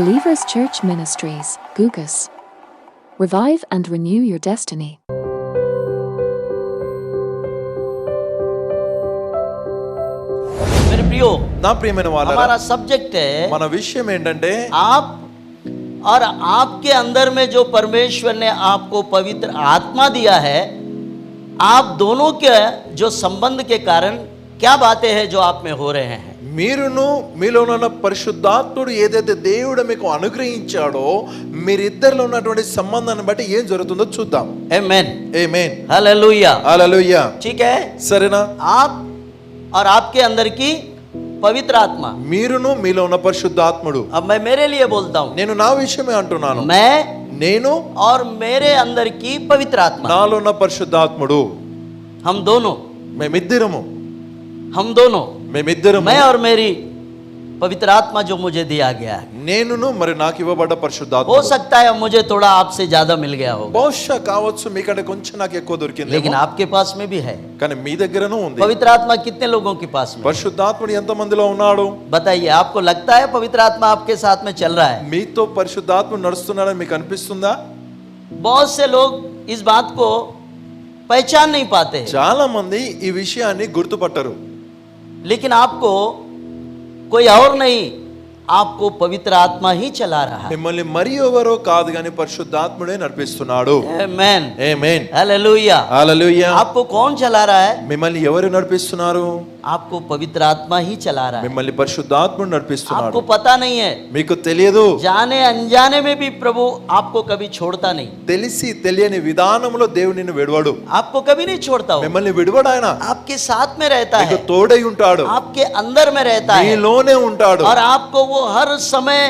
Believers Church Ministries, Gugus. Revive and renew your destiny. मेरे प्रियो, నా ప్రియమైన వాళ్ళారా, हमारा सब्जेक्ट है మన విషయం ఏంటంటే आप और आपके अंदर में जो परमेश्वर ने आपको पवित्र आत्मा दिया है, आप दोनों के जो संबंध के कारण क्या बातें हैं जो आप में हो रहे हैं. మీరును మీలో ఉన్న పరిశుద్ధాత్ముడు ఏదైతే దేవుడు మీకు అనుగ్రహించాడో మీరిద్దరిలో ఉన్నటువంటి సంబంధాన్ని బట్టి ఏం జరుగుతుందో చూద్దాం. Amen amen. Hallelujah hallelujah. ठीक है. సరేనా? आप और आपके अंदर की पवित्र आत्मा. మీరును మీలో ఉన్న పరిశుద్ధాత్ముడు. अब मैं मेरे लिए बोलता हूँ. నేను నా విషయమే అంటున్నాను. నేను और मेरे अंदर की पवित्र आत्मा. నాలో ఉన్న పరిశుద్ధాత్ముడు. हम दोनों. మేమిద్దరము. మేమిద్దరము. मैं और मेरी पवित्र आत्मा जो मुझे दिया गया है. నేనును మరి నాకు ఇవ్వబడ్డ हो పరిశుద్ధాత్ముడు. सकता है मुझे थोड़ा आपसे ज्यादा मिल गया होगा, బహుశా కావచ్చు మీకంటే కొంచెం నాకు ఎక్కువ దొరికింది. लेकिन आपके पास में भी है. కానీ మీ దగ్గరను ఉంది. पवित्र आत्मा कितने लोगों के पास में? పరిశుద్ధాత్ముడు ఎంత మందిలో ఉన్నాడు? बताइए, आपको लगता है पवित्र आत्मा आपके साथ में चल रहा है? మీతో పరిశుద్ధాత్ముడు నడుస్తున్నాడని మీకు అనిపిస్తుందా? बहुत से लोग इस बात को पहचान नहीं पाते हैं. చాలా మంది ఈ విషయాన్ని గుర్తుపట్టరు. लेकिन आपको कोई और नहीं, आपको पवित्र आत्मा ही चला रहा है. మిమ్మల్ని మరి ఎవరో కాదు కానీ పరిశుద్ధాత్ముడే నడిపిస్తున్నాడు. आमेन ఆమేన్. हालेलुया. హల్లెలూయా. आपको कौन चला रहा है? మిమ్మల్ని ఎవరు నడిపిస్తున్నారు? आपको पवित्र आत्मा ही चला रहा है. మిమ్మల్ని పరిశుద్ధాత్ముడు నడిపిస్తున్నాడు. आपको पता नहीं है, మీకు తెలియదు. जाने अनजाने में भी प्रभु आपको कभी छोड़ता नहीं. తెలిసి తెలియని విధానంలో దేవుడు నిన్ను విడవడు. आपको कभी नहीं छोड़ता हो. మిమ్మల్ని విడవడు ఆయన. आपके साथ में रहता మీకు है, తోడై ఉంటాడు. आपके अंदर में रहता है, మీలోనే ఉంటాడు. और आपको वो हर समय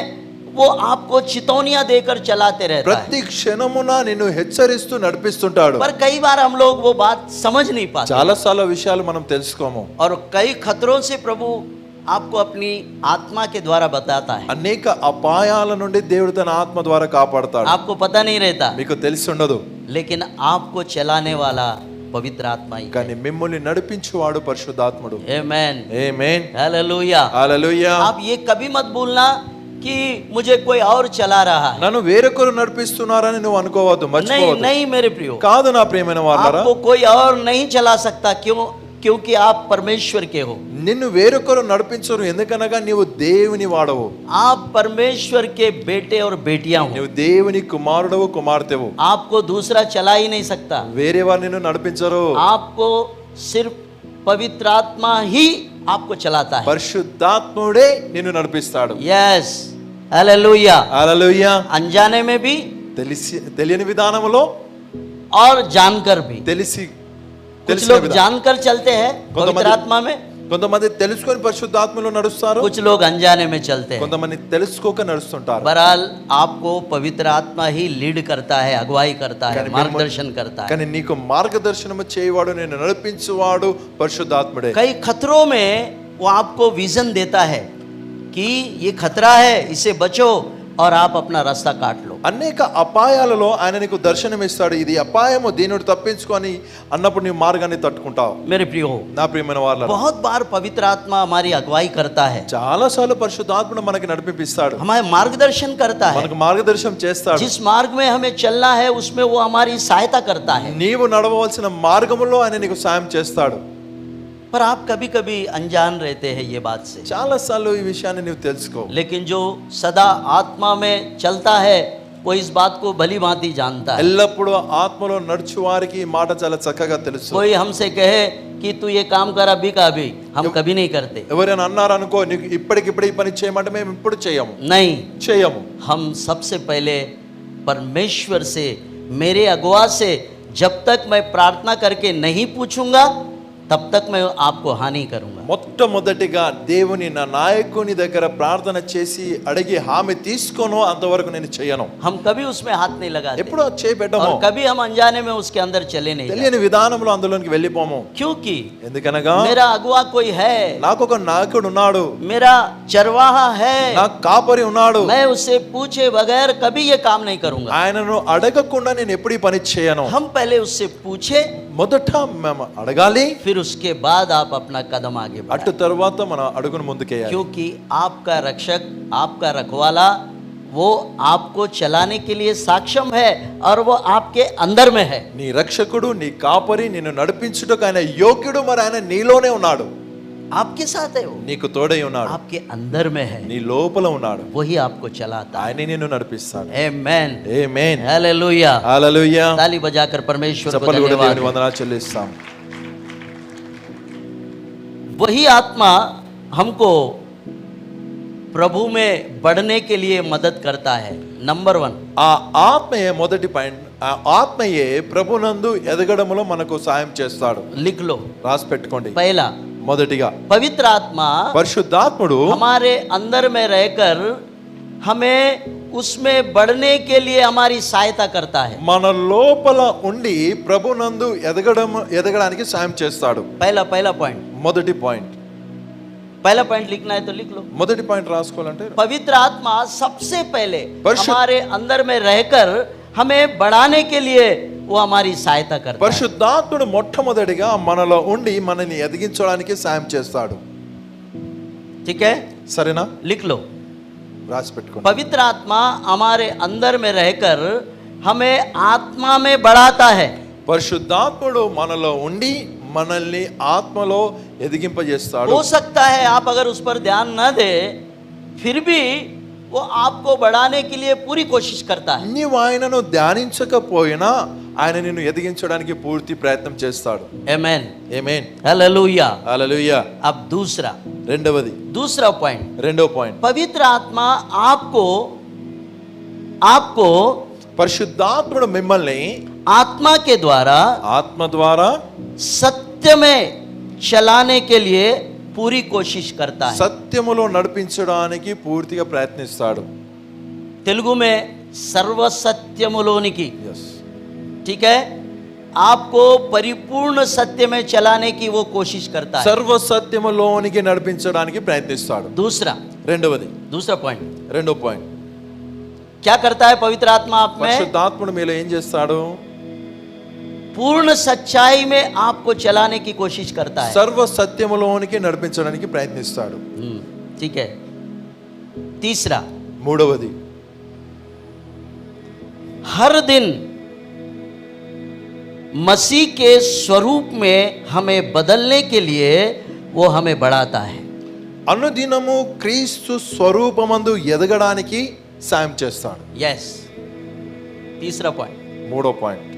वो आपको चितौनियां देकर चलाते रहता है. ప్రతి క్షణమున నిన్ను హెచ్చరిస్తూ నడిపిస్తుంటాడు. पर कई बार हम लोग वो बात समझ नहीं पाते, చాలా చాలా విషయాలు మనం తెలుసుకోము. और कई खतरों से प्रभु आपको अपनी आत्मा के द्वारा बताता है. అనేక అపాయాల నుండి దేవుడు తన ఆత్మ ద్వారా కాపాడతాడు. आपको पता नहीं रहता, మీకు తెలిసి ఉండదు. लेकिन आपको चलाने वाला पवित्र आत्मा ही. కానీ మిమ్మల్ని నడిపించువాడు పరిశుద్ధాత్ముడు. आमेन ఆమేన్. हालेलुया. హల్లెలూయా. आप ये कभी मत भूलना कि मुझे कोई और चला रहा है. నన్ను వేరొకరు నడిపిస్తున్నారని నువ్వు అనుకోవద్దు, नहीं మర్చిపోవద్దు. नहीं मेरे प्रियो, కాదు నా ప్రియమైన వాళ్ళారా, आपको कोई और नहीं चला सकता. क्योंकि आप परमेश्वर के हो. నిన్ను వేరొకరు నడిపించరు, ఎందుకనగా నీవు దేవుని వాడవు. आप परमेश्वर के बेटे और बेटियां हो. నువ్వు దేవుని కుమారుడవు, కుమార్తెవు. आपको दूसरा चला ही नहीं सकता. వేరే వారు నిన్ను నడిపించరు. आपको सिर्फ पवित्र आत्मा ही आपको चलाता है. పరిశుద్ధాత్ముడే నిన్ను నడిపిస్తాడు. Yes hallelujah. హల్లెలూయా. अनजाने में भी తెలియని విధానంలో और जानकर भी. कुछ लोग जानकर चलते हैं पवित्र आत्मा में, కొంతమంది తెలుసుకొని పరిశుద్ధాత్మలో నడుస్తారు, कुछ लोग अनजाने में चलते हैं. కొంతమంది తెలుసుకోక నడుస్తుంటారు. बहरहाल आपको पवित्र आत्मा ही लीड करता है, अगुवाई करता है, मार्गदर्शन करता है. కానీ నీకు మార్గదర్శనం చేయవాడు, నేను నడిపించువాడు పరిశుద్ధాత్ముడే. कई खतरों में वो आपको विजन देता है कि ये खतरा है, इससे बचो और आप अपना रास्ता काट लो. అనేక అపాయాలలో ఆయన నీకు దర్శనం ఇస్తాడు. ఇది అపాయము, దీనిని తప్పించుకొని అన్నప్పుడు నీ మార్గాన్ని తట్టుకుంటావు. मेरे प्रियो, నా ప్రియమైన వాళ్ళారా, बहुत बार पवित्र आत्मा हमारी अगुवाई करता है, చాలా సార్లు పరిశుద్ధాత్ముడు మనకి నడిపిస్తాడు, हमारे मार्गदर्शन करता है. మనకు మార్గదర్శనం చేస్తాడు. जिस मार्ग में हमें चलना है उसमें वो हमारी सहायता करता है. నీవు నడవవలసిన మార్గములో ఆయన నీకు సాయం చేస్తాడు. पर आप कभी कभी अनजान रहते हैं ये बात से. చాలా సార్లు ఈ విషయాన్ని నీవు తెలుసుకో. लेकिन जो सदा आत्मा में चलता है वो इस बात को भली भांति जानता है. ఎల్లప్పుడూ ఆత్మలో నడుచు వారికి ఈ మాట చాలా చక్కగా తెలుసు. कोई हमसे कहे कि तू ये काम कर अभी का अभी, हम कभी नहीं करते. ఎవరైనా అన్నారు అనుకో, నీకు ఇప్పటికిప్పుడు ఈ పని చేయమంటే మేము ఇప్పుడు చేయము. नहीं, हम सबसे पहले परमेश्वर से, मेरे अगुआ से, जब तक मैं प्रार्थना करके नहीं पूछूंगा तब तक मैं आपको हानि करूंगा. మొట్టమొదటిగా దేవుని నా నాయకుని దగ్గర ప్రార్థన చేసి అడిగి హామీ తీసుకోను, అంతవరకు నేను చేయను. हम कभी उसमें हाथ नहीं लगाते, ఎప్పుడో చేయబెట్టము. और कभी हम अनजाने में उसके अंदर चले नहीं जाते. తెలియని విధానంలో అందులోనికి వెళ్ళిపోము. क्योंकि ఎందుకనగా मेरा अगुआ कोई है, నాకు ఒక నాయకుడు ఉన్నాడు, मेरा चरवाहा है, నాకు కాపరి ఉన్నాడు. मैं उससे पूछे बगैर कभी ये काम नहीं करूंगा. ఆయనను అడగకుండా నేను ఎప్పుడు ఈ పని చేయను. हम पहले उससे पूछे, మొదట మేము అడగాలి, फिर उसके बाद आप अपना कदम आगे बढ़ाएं. అటు తర్వాత మన అడుగును ముందుకేయాలి. क्योंकि आपका रक्षक, आपका रखवाला वो आपको चलाने के लिए सक्षम है और वो आपके अंदर में है। నీ రక్షకుడు నీ కాపరి నిన్ను నడిపించుటకు ఆయన యోగ్యుడు, మరి ఆయన నీలోనే ఉన్నాడు, आपके साथ है, वो నీకు తోడై ఉన్నాడు, आपके अंदर में है, నీ లోపల ఉన్నాడు, वही आपको चलाता है। ఆయనే నిన్ను నడిపిస్తాడు. आमेन, ఆమేన్, हालेलुया। హల్లెలూయా. ताली बजाकर परमेश्वर को చప్పట్లు కొట్టి धन्यवाद దేవునికి వందనాలు చెల్లిస్తాం. वही आत्मा हमको प्रभु में बढ़ने के लिए मदद करता है। नंबर 1, ఆ ఆత్మయే మొదటి పాయింట్. ఆ ఆత్మయే ప్రభునందు ఎదగడములో మనకు సాయం చేస్తాడు. लिख लो। రాసి పెట్టుకోండి. पहला, మొదటిగా पवित्र आत्मा పరిశుద్ధాత్ముడు हमारे अंदर में रहकर हमें उसमें बढ़ने के लिए हमारी सहायता करता है। మన లోపల ఉండి ప్రభునందు ఎదగడానికి సాయం చేస్తాడు. पहला पॉइंट, మొదటి పాయింట్. पहला पॉइंट लिखना है तो लिख लो। మొదటి పాయింట్ రాసుకోవాలంటే पवित्र आत्मा सबसे पहले परिशुद्ध- हमारे अंदर में रहकर हमें बढ़ाने के लिए वो हमारी सहायता करता है। పరిశుద్ధాత్ముడు మొట్టమొదటిగా మనలో ఉండి మనల్ని ఎదిగించడానికి సాయం చేస్తాడు. ठीक है, సరేనా? लिख लो। రాసి పెట్టుకోండి. पवित्र आत्मा हमारे अंदर में रहकर हमें आत्मा में बढ़ाता है। పరిశుద్ధాత్ముడు మనలో ఉండి మనల్ని ఆత్మలో ఎదిగింపజేస్తాడు. हो सकता है आप अगर उस पर ध्यान न दे, फिर भी वो आपको बढ़ाने के लिए पूरी कोशिश करता है। నీవు ఆయనను ధ్యానించకపోయినా ఆయన నిన్ను ఎదిగించడానికి పూర్తి ప్రయత్నం చేస్తాడు. आमेन, ఆమేన్, हालेलुया। హల్లెలూయా. अब दूसरा दूसरा पॉइंट. पवित्र आत्मा आपको పరిశుద్ధాత్ముడు మిమ్మల్ని आत्मा के द्वारा ఆత్మ ద్వారా सत्य में चलाने के लिए पूरी कोशिश करता है। సత్యములో నడిపించడానికి పూర్తిగా ప్రయత్నిస్తాడు. तेलुगु में सर्वसत्यमुलोनिकी, yes. ठीक है, आपको परिपूर्ण सत्य में चलाने की वो कोशिश करता है। సర్వ సత్యములోనికి నడిపించడానికి ప్రయత్నిస్తాడు. दूसरा पॉइंट, రెండో పాయింట్. क्या करता है पवित्र आत्मा आप में? పరిశుద్ధాత్ముడు మీలో ఏం చేస్తాడు? पूर्ण सच्चाई में आपको चलाने की कोशिश करता है। సర్వ సత్యములోనికి నడిపించడానికి ప్రయత్నిస్తాడు. ठीक है। तीसरा, మూడవది, हर दिन मसीह के स्वरूप में हमें बदलने के लिए वो हमें बढ़ाता है। అనుదినము క్రీస్తు స్వరూపమందు ఎదగడానికి సాయం చేస్తాడు. यस, तीसरा पॉइंट। మూడో పాయింట్.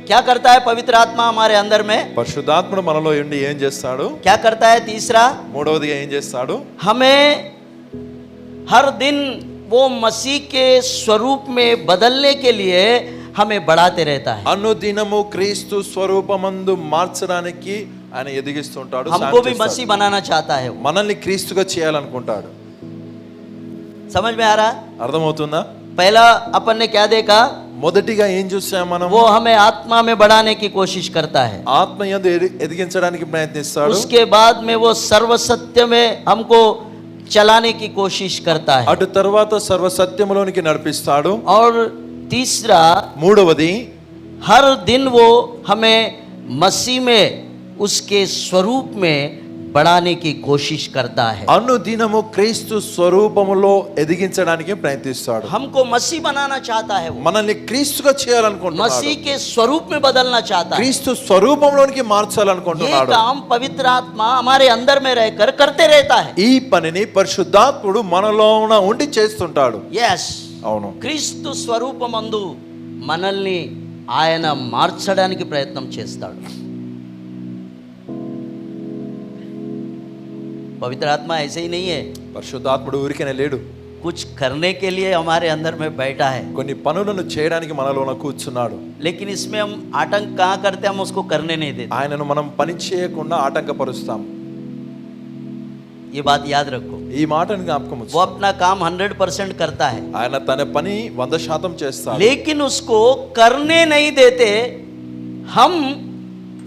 क्या करता है पवित्र आत्मा हमारे अंदर में? పరిశుద్ధాత్ముడు మనలో ఉండి ఏం చేస్తాడు? क्या करता है? तीसरा, మూడవదిగా ఏం చేస్తాడు? हमें हर दिन वो मसीह के स्वरूप में बदलने के लिए हमें बढ़ाते रहता है। అనుదినము క్రీస్తు స్వరూపమందు మార్చడానికి ఆయన ఎదిగిస్తుంటాడు. हमको भी मसीह बनाना चाहता है वो। మనల్ని క్రీస్తుగా చేయాలనుకుంటాడు. समझ में आ रहा? అర్థమవుతుందా? पहला अपन ने क्या देखा? మొదటిగా ఏం చూసాం మనం? वो हमें आत्मा में बढ़ाने की कोशिश करता है। ఆత్మయందు ఎదిగించడానికి ప్రయత్నిస్తాడు. उसके बाद में वो सर्व सत्य में हमको चलाने की कोशिश करता है। అటు తర్వాత సర్వ సత్యములోనికి నడిపిస్తాడు. और तीसरा, మూడవది, हर दिन वो हमें मसीह में उसके स्वरूप में बढ़ाने की कोशिश करता है। అనుదినము క్రీస్తు స్వరూపములో ఎదిగించడానికి ప్రయత్నిస్తాడు. हमको मसीह बनाना चाहता है वो। మనల్ని క్రీస్తుగా చేయాలనుకుంటున్నాడు. मसीह के स्वरूप में बदलना चाहता है। క్రీస్తు స్వరూపంలోనికి ये మార్చాలనుకుంటున్నాడు. काम पवित्र आत्मा हमारे अंदर में रहकर करते रहता है। ఈ పనిని పరిశుద్ధాత్ముడు మనలోన ఉండి చేస్తుంటాడు. यस, అవును. క్రీస్తు స్వరూపమందు మనల్ని ఆయన మార్చడానికి ప్రయత్నం చేస్తాడు. पवित्र आत्मा ऐसे ही नहीं है, పరిశుద్ధాత్ముడు ఊరికనే లేడు. कुछ करने के लिए हमारे अंदर में बैठा है। కొన్ని పనులను చేయడానికి మనలోన కూర్చున్నాడు. लेकिन इसमें हम आतंक कहाँ करते हैं, हम उसको करने नहीं देते। ఆయనను మనం పని చేయకుండా ఆటంకపరుస్తాం. ये बात याद रखो। ఈ మాటను జ్ఞాపకం वो ఉంచుకో. अपना काम 100% करता है, ఆయన తన పని 100% చేస్తాడు. लेकिन उसको करने नहीं देते, हम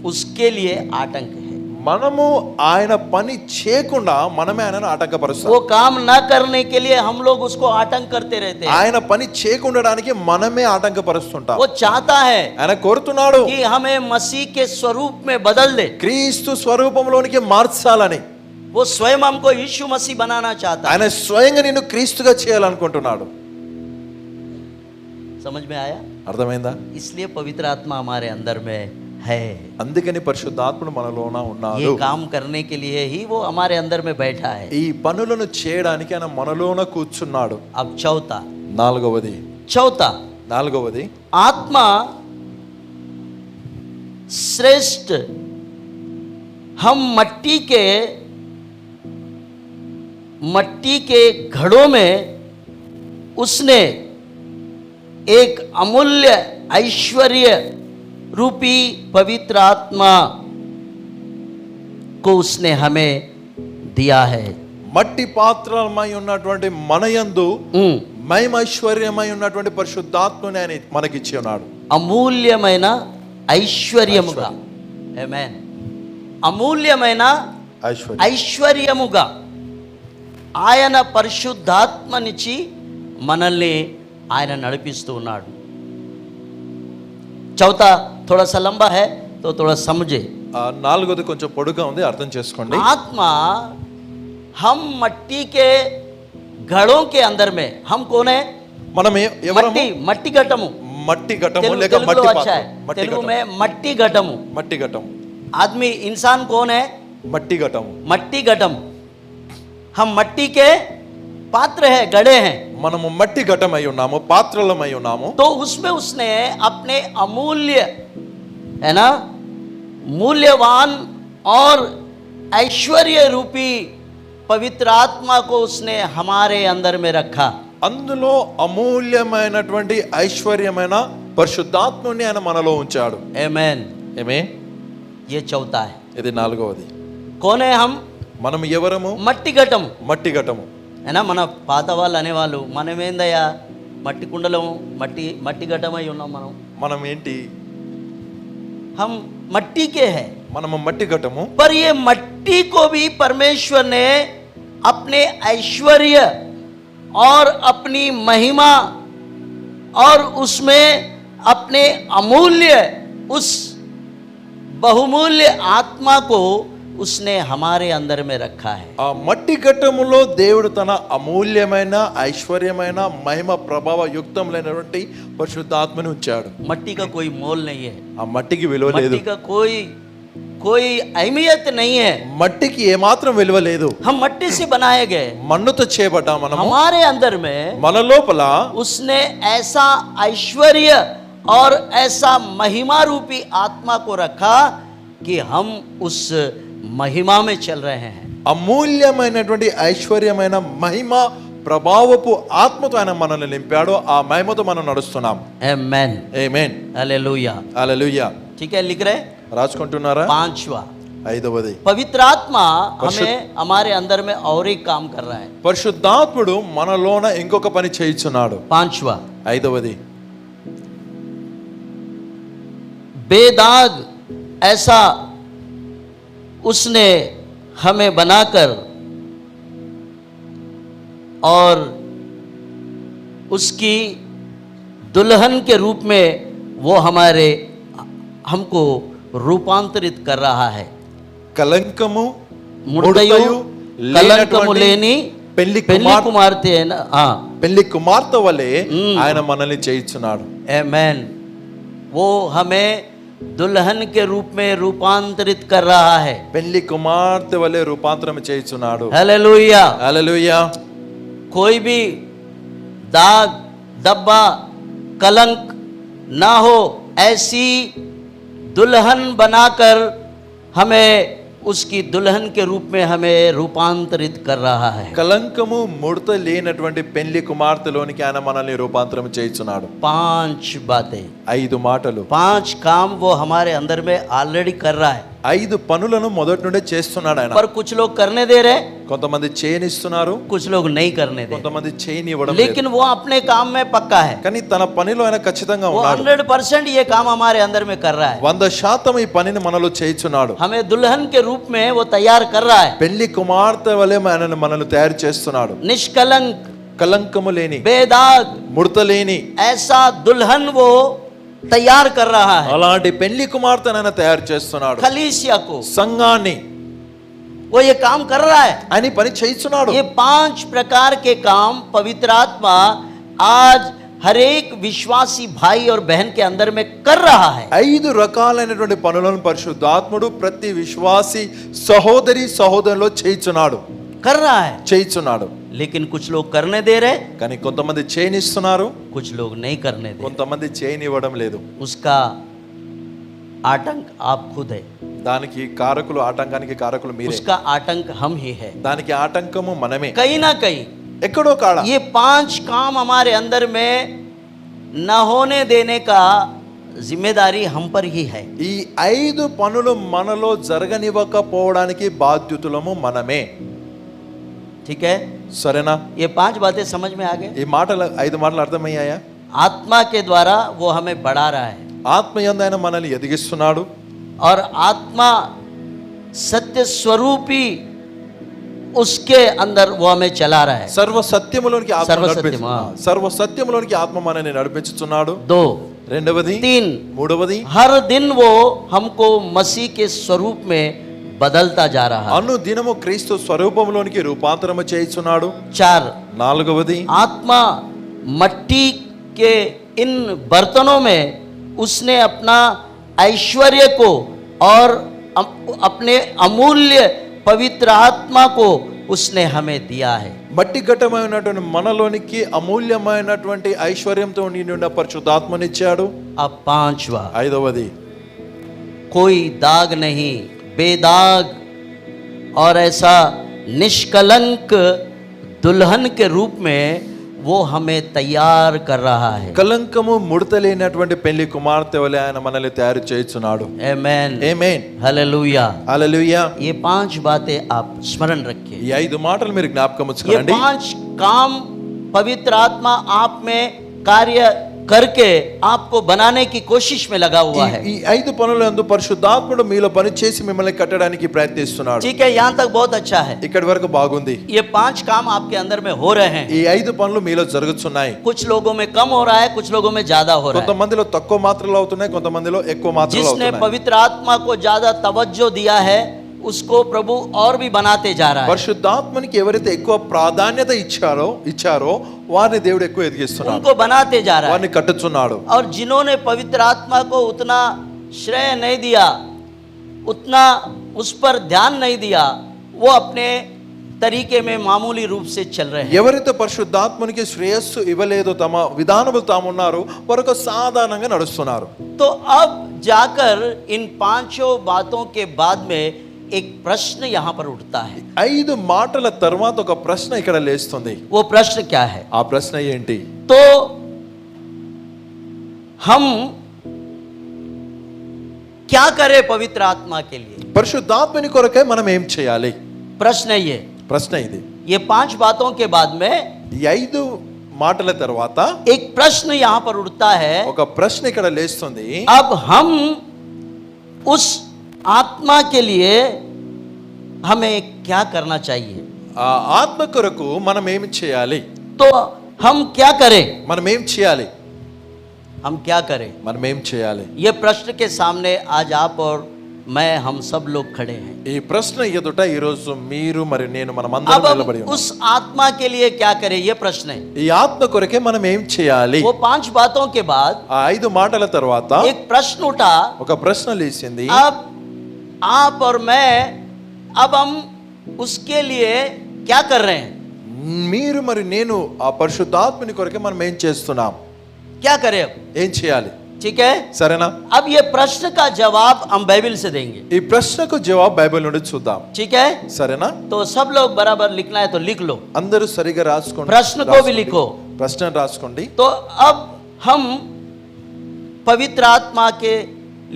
उसके लिए आतंक है। మనము ఆయన పని చేయకుండా మనమే ఆయనను ఆటంకపరుస్తాం. वो काम ना करने के लिए हम लोग उसको आतंक करते रहते हैं। ఆయన పని చేయకుండడానికి మనమే ఆటంకపరుస్తుంటాం. वो चाहता है ఆయన కోరుతున్నాడు कि हमें मसीह के स्वरूप में बदल दे। క్రీస్తు స్వరూపంలోనికి మార్చాలని. वो स्वयं हमको यीशु मसीह बनाना चाहता है। ఆయన స్వయంగా నిన్ను క్రీస్తుగా చేయాలనుకుంటున్నాడు. समझ में आया? అర్థమైందా? इसलिए पवित्र आत्मा हमारे अंदर में है। అందుకని పరిశుద్ధాత్ముడు మనలోన ఉన్నాడు. ये काम करने के लिए ही वो हमारे अंदर में बैठा है। ఈ పనులను చేయడానికి ఆయన మనలోన కూర్చున్నాడు. अब चौथा నాలుగవది आत्मा श्रेष्ठ, हम मट्टी के घड़ों में उसने एक अमूल्य ऐश्वर्य रूपी पवित्र आत्मा को उसने हमें दिया है। మట్టి పాత్రలమై ఉన్నటువంటి మనయందు మహిమైశ్వర్యమై ఉన్నటువంటి పరిశుద్ధాత్మని ఆయన మనకిచ్చి ఉన్నాడు. అమూల్యమైన ఐశ్వర్యముగా, ఆమేన్, అమూల్యమైన ఐశ్వర్యముగా ఆయన పరిశుద్ధాత్మనిచ్చి మనల్ని ఆయన నడిపిస్తూ ఉన్నాడు. చౌथा थोड़ा सा लंबा है तो थोड़ा समझे. నాలుగోది కొంచెం పొడుగా ఉంది, అర్థం చేసుకోండి. आत्मा हम मट्टी के घड़ों के अंदर में, हम कौन है? మనం मट्टी घटमु, మట్టి ఘటము లేక మట్టి పాత్ర. तेलुगु में मट्टी घटमु. आदमी इंसान कौन है? మట్టి घटम. हम मट्टी के पात्र है, गड़े हैं. మనము మట్టి ఘటమై ఉన్నాము, పాత్రలమై ఉన్నాము. तो उसमें उसने अपने अमूल्य, है ना, मूल्यवान और ऐश्वर्य रूपी पवित्र आत्मा को उसने हमारे अंदर में रखा. అందులో అమూల్యమైనటువంటి ఐశ్వర్యమైన పరిశుద్ధాత్మని ఆయన మనలో ఉంచాడు. ఆమేన్. ये चौथा है. ఇది నాలుగవది. कौन है हम? మనం ఎవరము? మట్టి ఘటము. అయినా మన పాత వాళ్ళు అనేవాళ్ళు, మనమేందయ్యా మట్టి కుండలం, మట్టి ఘటమై ఉన్నాం. మనం ఏంటి? हम मट्टी के हैं. మనము మట్టి ఘటము. पर ये मट्टी को भी परमेश्वर ने अपने ऐश्वर्य और अपनी महिमा और उसमें अपने अमूल्य, उस बहुमूल्य आत्मा को उसने हमारे अंदर में रखा है. ఆ మట్టి ఘట్టములో దేవుడు తన అమూల్యమైన ఐశ్వర్యమైన మహిమ ప్రభావ యుక్తములైనటువంటి పరిశుద్ధాత్మని ఉంచాడు. मट्टी का कोई मोल नहीं है. ఆ మట్టికి విలువ లేదు. मट्टी का कोई अहमियत नहीं है. మట్టికి ఏమాత్రం విలువ లేదు. हम मट्टी से बनाए गए, మన్నుతో చేయబడ్డాం మనము. हमारे अंदर में మన లోపల उसने ऐसा ऐश्वर्य और ऐसा महिमा रूपी आत्मा को रखा कि हम उस महिमा में चल रहे हैं. అమూల్యమైనటువంటి ఐశ్వర్యమైన మహిమ ప్రభావపు ఆత్మతో ఆయన మనల్ని నింపాడు. ఆ మహిమతో మనం నడుస్తున్నాం. ఆమేన్. హల్లెలూయా. ठीक है, लिख रहे? రాసుకుంటున్నారా? पांचवा, ఐదవది, पवित्र आत्मा हमें हमारे अंदर में और एक काम कर रहा है. పరిశుద్ధాత్ముడు మనలోన ఇంకొక పని చేయిస్తున్నాడు. पांचवा, ఐదవది, बेदाग ऐसा उसने हमें बनाकर और उसकी दुल्हन के रूप में वो हमको रूपांतरित कर रहा है. కలంకము ముడతయు కలంకము లేని పెళ్లి కుమార్తె, పెళ్లి కుమార్తె వలె ఆయన మనల్ని చేయించున్నాడు. आमेन. वो हमें दुल्हन के रूप में रूपांतरित कर रहा है. పెళ్లి కుమార్తె వలె రూపాంతరం చేయించున్నాడు. हालेलुया. कोई भी दाग धब्बा कलंक ना हो, ऐसी दुल्हन बनाकर हमें उसकी दुल्हन के रूप में हमें रूपांतरित कर रहा है. కలంకము ముడత లేనటువంటి పెళ్లి కుమార్తెలోనికి ఆయన మనల్ని రూపాంతరం చేయించున్నాడు. 5 बातें, 5 మాటలు, 5 काम वो हमारे अंदर में ऑलरेडी कर रहा है. 5 పనులను మొదటి నుండే చేస్తున్నాడు ఆయన. पर कुछ लोग करने दे रहे, కొంతమంది చేయనిస్తున్నారు, कुछ लोग नहीं करने दे, కొంతమంది చేయనివ్వడం లేదు. लेकिन वो अपने काम में पक्का है. కానీ తన పనిలో ఆయన ఖచ్చితంగా वो ఉన్నాడు. 100% ये काम हमारे अंदर में कर रहा है. 100% ఈ పనిని మనలో చేయించున్నాడు. हमें दुल्हन के रूप में वो तैयार कर रहा है. పెళ్లి కుమార్తె వలె మనల్ని తయారు చేస్తున్నాడు. निष्कलंक, కలంకము లేని, बेदाग, ముడత లేని ऐसा दुल्हन वो तैयार कर रहा है. అలాంటి పెళ్లి కుమార్తెను ఆయన తయారు చేస్తున్నాడు. कलीसिया को, సంఘాన్ని वो ये काम कर रहा है. ఆయన పని చేస్తున్నాడు. ये 5 प्रकार के काम पवित्र आत्मा आज हर एक विश्वासी भाई और बहन के अंदर में कर रहा है। 5 రకాలైనటువంటి పనులను పరిశుద్ధాత్ముడు ప్రతి విశ్వాసి సహోదరి సహోదరులో చేయించున్నాడు कर रहा है, చేయించున్నాడు लेकिन कुछ लोग करने दे रहे, కానీ కొంతమంది చేయనిస్తున్నారు, कुछ लोग नहीं करने दे। కొంతమంది చేయనివ్వడం లేదు. उसका आतंक आप खुद है, దానికి కారకులు, ఆటంకానికి కారకులు మీరే. उसका आतंक हम ही है। దానికి ఆటంకము మనమే. कहीं ना कहीं ఎక్కడో కాడ ये 5 काम हमारे अंदर में न होने देने का जिम्मेदारी हम पर ही है। ఈ 5 పనులు మనలో జరగనివ్వకపోవడానికి బాధ్యుతులము మనమే. ठीक है, సరేనా? ये 5 बातें समझ में आ गए। ఈ మాటలు 5 మాటలు అర్థమయ్యాయా? आत्मा के द्वारा वो हमें बढ़ा रहा है, ఆత్మయందు ఆయన మనల్ని ఎదిగిస్తున్నాడు. और आत्मा सत्य स्वरूपी उसके अंदर वो हमें चला रहा है। సర్వ సత్యములోనికి ఆత్మ సర్వసత్యము, నడిపిస్తున్నాడు. సర్వ సత్యములోనికి ఆత్మ మనల్ని నడిపించుచున్నాడు. 2, రెండవది, 3, మూడవది, हर दिन वो हमको मसीह के स्वरूप में बदलता जा रहा है। అను దినము క్రీస్తు స్వరూపంలోనికి రూపాంతరము చేయుచున్నాడు. 4, నాలుగవది, आत्मा मट्टी के इन बर्तनों में उसने अपना ऐश्वर्य को और अपने अमूल्य पवित्र आत्मा को उसने हमें दिया है। మట్టి ఘట్టమైనటువంటి మనలోనికి అమూల్యమైనటువంటి ఐశ్వర్యంతో నిండిన పరిశుద్ధాత్మనిచ్చాడు. अब 5वां, ఐదవది, कोई दाग नहीं, बेदाग और ऐसा निष्कलंक दुल्हन के रूप में वो हमें तैयार कर रहा है। కలంకము ముడత లేనటువంటి పెళ్లి కుమార్తె వలె ఆయన మనల్ని తయారు చేయుచున్నాడు. आमेन, ఆమేన్, हालेलुया। హల్లెలూయా. ये 5 बातें आप स्मरण रखिए। ఈ 5 మాటలు మీరు జ్ఞాపకం ये ఉంచుకోండి. 5 काम पवित्र आत्मा आप में कार्य करके आपको बनाने की कोशिश में लगा हुआ है। ఈ 5 పనులందు పరిశుద్ధాత్ముడు మీలో పని చేసి మిమ్మల్ని కట్టడానికి ప్రయత్నిస్తున్నాడు. ठीक है, यहाँ तक बहुत अच्छा है। ఇక్కడి వరకు బాగుంది. ये 5 काम आपके अंदर में हो रहे हैं। ఈ 5 పనులు మీలో జరుగుతున్నాయి. कुछ लोगों में कम हो रहा है, कुछ लोगों में ज्यादा हो रहा है। కొంతమందిలో తక్కువ మాత్రలు అవుతున్నాయి, కొంతమందిలో ఎక్కువ మాత్రలు जिसने అవుతున్నాయి. पवित्र आत्मा को ज्यादा तवज्जो दिया है उसको प्रभु और भी बनाते जा रहा है। పరిశుద్ధాత్మనికి ఎవరైతే ఎక్కువ ప్రాధాన్యత ఇచ్చారో వారిని దేవుడు ఎక్కువ ఎదిగిస్తున్నాడు, उनको बनाते जा रहा है। వారిని కట్టుచున్నాడు. और जिन्होंने पवित्र आत्मा को उतना श्रेय नहीं दिया, उतना उस पर ध्यान नहीं दिया, वो अपने तरीके में मामूली रूप से चल रहे हैं। ఎవరైతే పరిశుద్ధాత్మనికి శ్రేయస్సు ఇవ్వలేదో, తమ విధానములు తాము ఉన్నారు, వారు సాధారణంగా నడుస్తున్నారు. तो अब जाकर इन 5 बातों के बाद में एक प्रश्न यहाँ पर उठता है। 5 మాటల తర్వాత ఒక ప్రశ్న ఇక్కడ లేస్తుంది. वो प्रश्न क्या है? ఆ ప్రశ్న ఏంటి? तो हम क्या करें पवित्र आत्मा के लिए? పరిశుద్ధాత్మని కొరకై మనం ఏం చేయాలి? प्रश्न ये, ప్రశ్న ఇది. ये 5 बातों के बाद में ఈ 5 మాటల తర్వాత एक प्रश्न यहाँ पर उठता है। ఒక ప్రశ్న ఇక్కడ లేస్తుంది. अब हम उस आत्मा के लिए हमें क्या करना चाहिए? ఆ ఆత్మ కొరకు మనం ఏం చేయాలి? तो हम क्या करें? మనం ఏం చేయాలి? हम क्या करें? మనం ఏం చేయాలి? ये प्रश्न के सामने आज आप और मैं, हम सब लोग खड़े हैं। ఈ ప్రశ్న ఎదుట ఈ రోజు మీరు మరి నేను अब మనమందరం हम నిలబడి ఉన్నాం. उस आत्मा के लिए क्या करें, ये प्रश्न है। ఈ ఆత్మ కొరకే మనం ఏం చేయాలి? वो 5 बातों के बाद ఆ 5 మాటల తర్వాత एक प्रश्न उठा। ఒక ప్రశ్న లేచింది. अब आप और मैं, अब हम उसके लिए क्या कर रहे हैं? మీరు మరి నేను ఆ పరిశుద్ధాత్మని కొరకే మనం ఏం చేస్తున్నాం? क्या करें अब? ఏం చేయాలి? ठीक है, సరేనా? अब ये प्रश्न का जवाब हम बाइबल से देंगे। ఈ ప్రశ్నకు జవాబు బైబిల్ నుండి చూద్దాం. ठीक है, సరేనా? तो सब लोग बराबर लिखना है तो लिख लो, అందరూ సరిగా రాసుకోండి. प्रश्न को भी लिखो। ప్రశ్న రాసుకోండి. तो अब हम पवित्र आत्मा के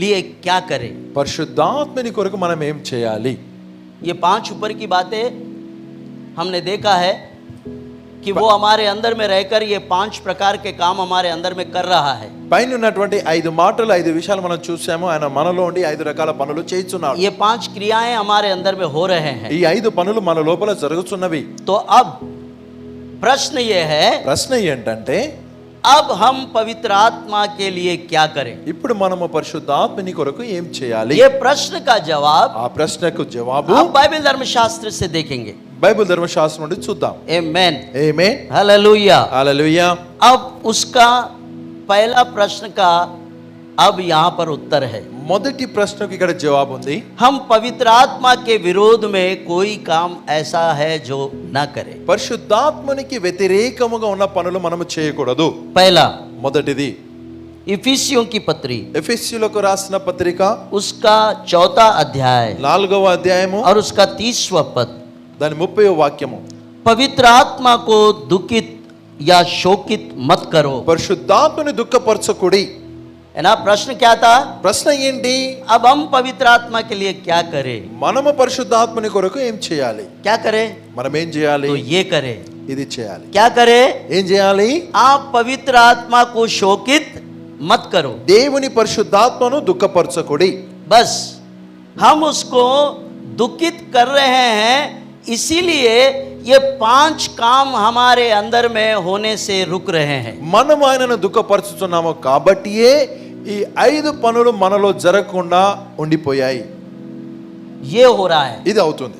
लिए क्या करें? పరిశుద్ధాత్మని కొరకు మనం ఏం చేయాలి? ये 5 ऊपर की बातें हमने देखा है कि वो हमारे अंदर में रहकर ये 5 प्रकार के काम हमारे अंदर में कर रहा है। పైన ఉన్నటువంటి 5 మాటలు 5 విషయాలు మనం చూసాము. ఆయన మనలో ఉండి 5 రకాల పనులు చేస్తున్నాడు. ये 5 क्रियाएं हमारे अंदर में हो रहे हैं। ఈ 5 పనులు మన లోపల జరుగుతున్నవి. तो अब प्रश्न ये है, ప్రశ్న ఏంటంటే अब हम पवित्र आत्मा के लिए क्या करें? ఇప్పుడు మనము పరిశుద్ధాత్మని కొరకు ఏం చేయాలి? ये प्रश्न का जवाब ఆ ప్రశ్నకు జవాబు आप बाइबल धर्मशास्त्र से देखेंगे। బైబిల్ ధర్మశాస్త్రం నుండి చూద్దాం. Amen, amen, hallelujah. హల్లెలూయా. अब उसका पहला प्रश्न का अब यहाँ पर उत्तर है। మొదటి ప్రశ్నకు ఇక్కడ జవాబు ఉంది. हम पवित्र आत्मा के विरोध में कोई काम ऐसा है जो न करे। పరిశుద్ధాత్మనికి వ్యతిరేకముగా ఉన్న పనులు మనము చేయకూడదు. पहला మొదటిది इफिसियों की पत्री ఎఫెసీయులకు రాసిన పత్రిక उसका 4 अध्याय 4వ అధ్యాయము और उसका 30वां पद, దాని 30వ వాక్యము. पवित्र आत्मा को दुखित या शोकित मत करो। పరిశుద్ధాత్మని దుఃఖపరచకుడి. है ना? प्रश्न क्या था? ప్రశ్న ఏంటి? अब हम पवित्र आत्मा के लिए क्या करें? మనము పరిశుద్ధాత్మని కొరకు ఏం చేయాలి? क्या करें? మనం ఏం చేయాలి? तो ये करें। ఇది చేయాలి. क्या करें? ఏం చేయాలి? आप पवित्र आत्मा को शोकित मत करो। దేవుని పరిశుద్ధాత్మను దుఃఖపరచకుడి. बस हम उसको दुखित कर रहे हैं, इसीलिए ये 5 काम हमारे अंदर में होने से रुक रहे हैं। మనం ఆయనను దుఃఖపరచుతున్నాము కాబట్టియే ఈ 5 పనులు మనలో జరగకుండా ఉండిపోయాయి. ये हो रहा है। ఇది అవుతుంది.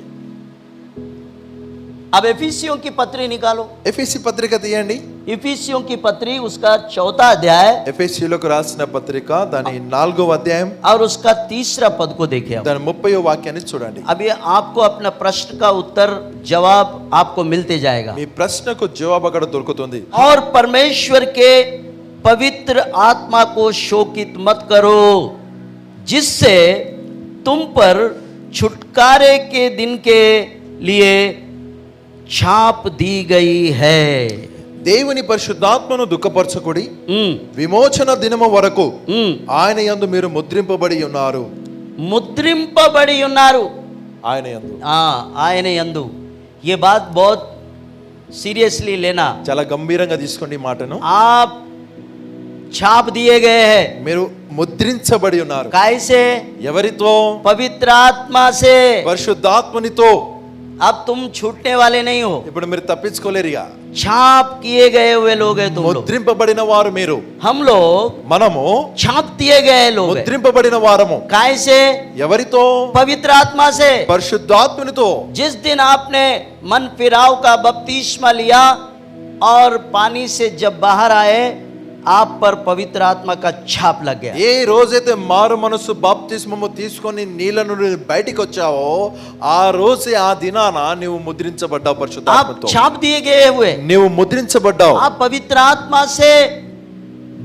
अब एफिसियों की पत्री निकालो। ఎఫెసీ పత్రిక తీయండి. इफिसियों की पत्री उसका 4 अध्याय ఎఫెసీయులకు రాసిన పత్రిక దాని 4వ అధ్యాయం और उसका 30वां पद को देखें। దాని 30వ వాక్యాన్ని చూడండి. अब ये आपको अपना प्रश्न का उत्तर जवाब आपको मिलते जाएगा। మీ ప్రశ్నకు జవాబు అక్కడ దొరుకుతుంది. और परमेश्वर के पवित्र आत्मा को शोकित मत करो, जिससे तुम पर छुटकारे के दिन के लिए छाप दी गई है। దేవుని పరిశుద్ధాత్మను దుఃఖపరచకుడి. हम्म, విమోచన దినము వరకు हम्म, ఆయన యందు మీరు ముద్రింపబడి ఉన్నారు. ముద్రింపబడి ఉన్నారు. ఆయన యందు ఆయన యందు. ये बात बहुत सीरियसली लेना। చాలా గంభీరంగా తీసుకోండి ఈ మాటను. आप छाप दिए गए हैं। మీరు ముద్రించబడి ఉన్నారు. कैसे? ఎవరితో? पवित्र आत्मा से। పరిశుద్ధాత్మనితో. अब तुम छूटने वाले नहीं हो। ఇప్పుడు మీరు తప్పించుకోలేరుగా. छाप किए गए हुए लोग हैं तुम लोग। ముద్రింపబడిన వారు మీరు. हम लोग మనము छाप दिए गए लोग हैं। ముద్రింపబడిన వారము. कैसे? ఎవరితో? पवित्र आत्मा से। పరిశుద్ధాత్మనితో. जिस दिन आपने मन फिराव का बपतिस्मा लिया और पानी से जब बाहर आए, आप पर पवित्र आत्मा का छाप लग गया। ఏ రోజైతే మారు మనసు బాప్తిస్మము తీసుకొని నీళ్ళ నుండి బయటికి వచ్చావో ఆ రోజే ఆ దినాన నీవు ముద్రించబడ్డావు आप పరిశుద్ధాత్మతో. छाप दिए गए हुए, నీవు ముద్రించబడ్డావు. आप पवित्र आत्मा से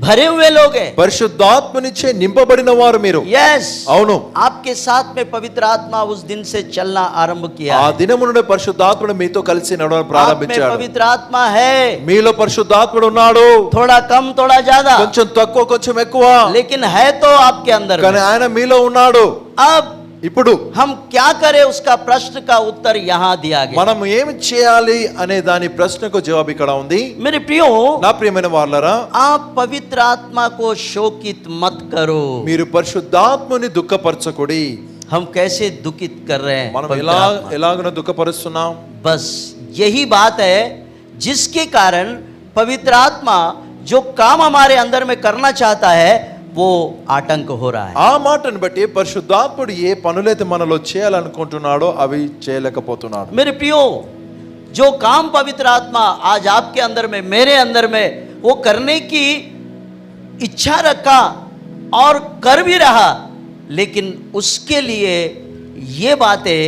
भरे हुए लोग हैं। పరిశుద్ధాత్మనిచే నింపబడిన వారు మీరు. यस, అవును. आपके साथ में पवित्र आत्मा उस दिन से चलना आरंभ किया ఆ है। దినము నుండి పరిశుద్ధాత్ముడు మీతో కలిసి నడవడం आप में ప్రారంభించాడు. पवित्र आत्मा है। మీలో పరిశుద్ధాత్ముడు ఉన్నాడు. थोड़ा कम थोड़ा ज्यादा, కొంచెం తక్కువ కొంచెం ఎక్కువ, लेकिन है तो आपके अंदर కానీ में। ఆయన మీలో ఉన్నాడు. अब ఇప్పుడు हम क्या करें, उसका प्रश्न का उत्तर यहाँ दिया गया। మనం ఏమి చేయాలి అనే దాని ప్రశ్నకు జవాబు ఇక్కడ ఉంది. मेरे प्रियो, నా ప్రియమైన వారలారా, आप पवित्र आत्मा को शोकित मत करो। మీరు పరిశుద్ధాత్మని దుఃఖపరచకుడి. हम कैसे दुखित कर रहे हैं మనం पवित्र आत्मा? ఎలాగన దుఃఖపరుస్తున్నాం? बस यही बात है जिसके कारण पवित्र आत्मा जो काम हमारे अंदर में करना चाहता है वो आतंक हो रहा है। ఆ మాటను బట్టి పరిశుద్ధాత్ముడు ఏ పనులైతే మనలో చేయాలనుకుంటున్నాడో అవి చేయలేకపోతున్నాడు. मेरे प्रियो, जो काम पवित्र आत्मा आज आपके अंदर में, मेरे अंदर में वो करने की इच्छा रखा और कर भी रहा, लेकिन उसके लिए ये बातें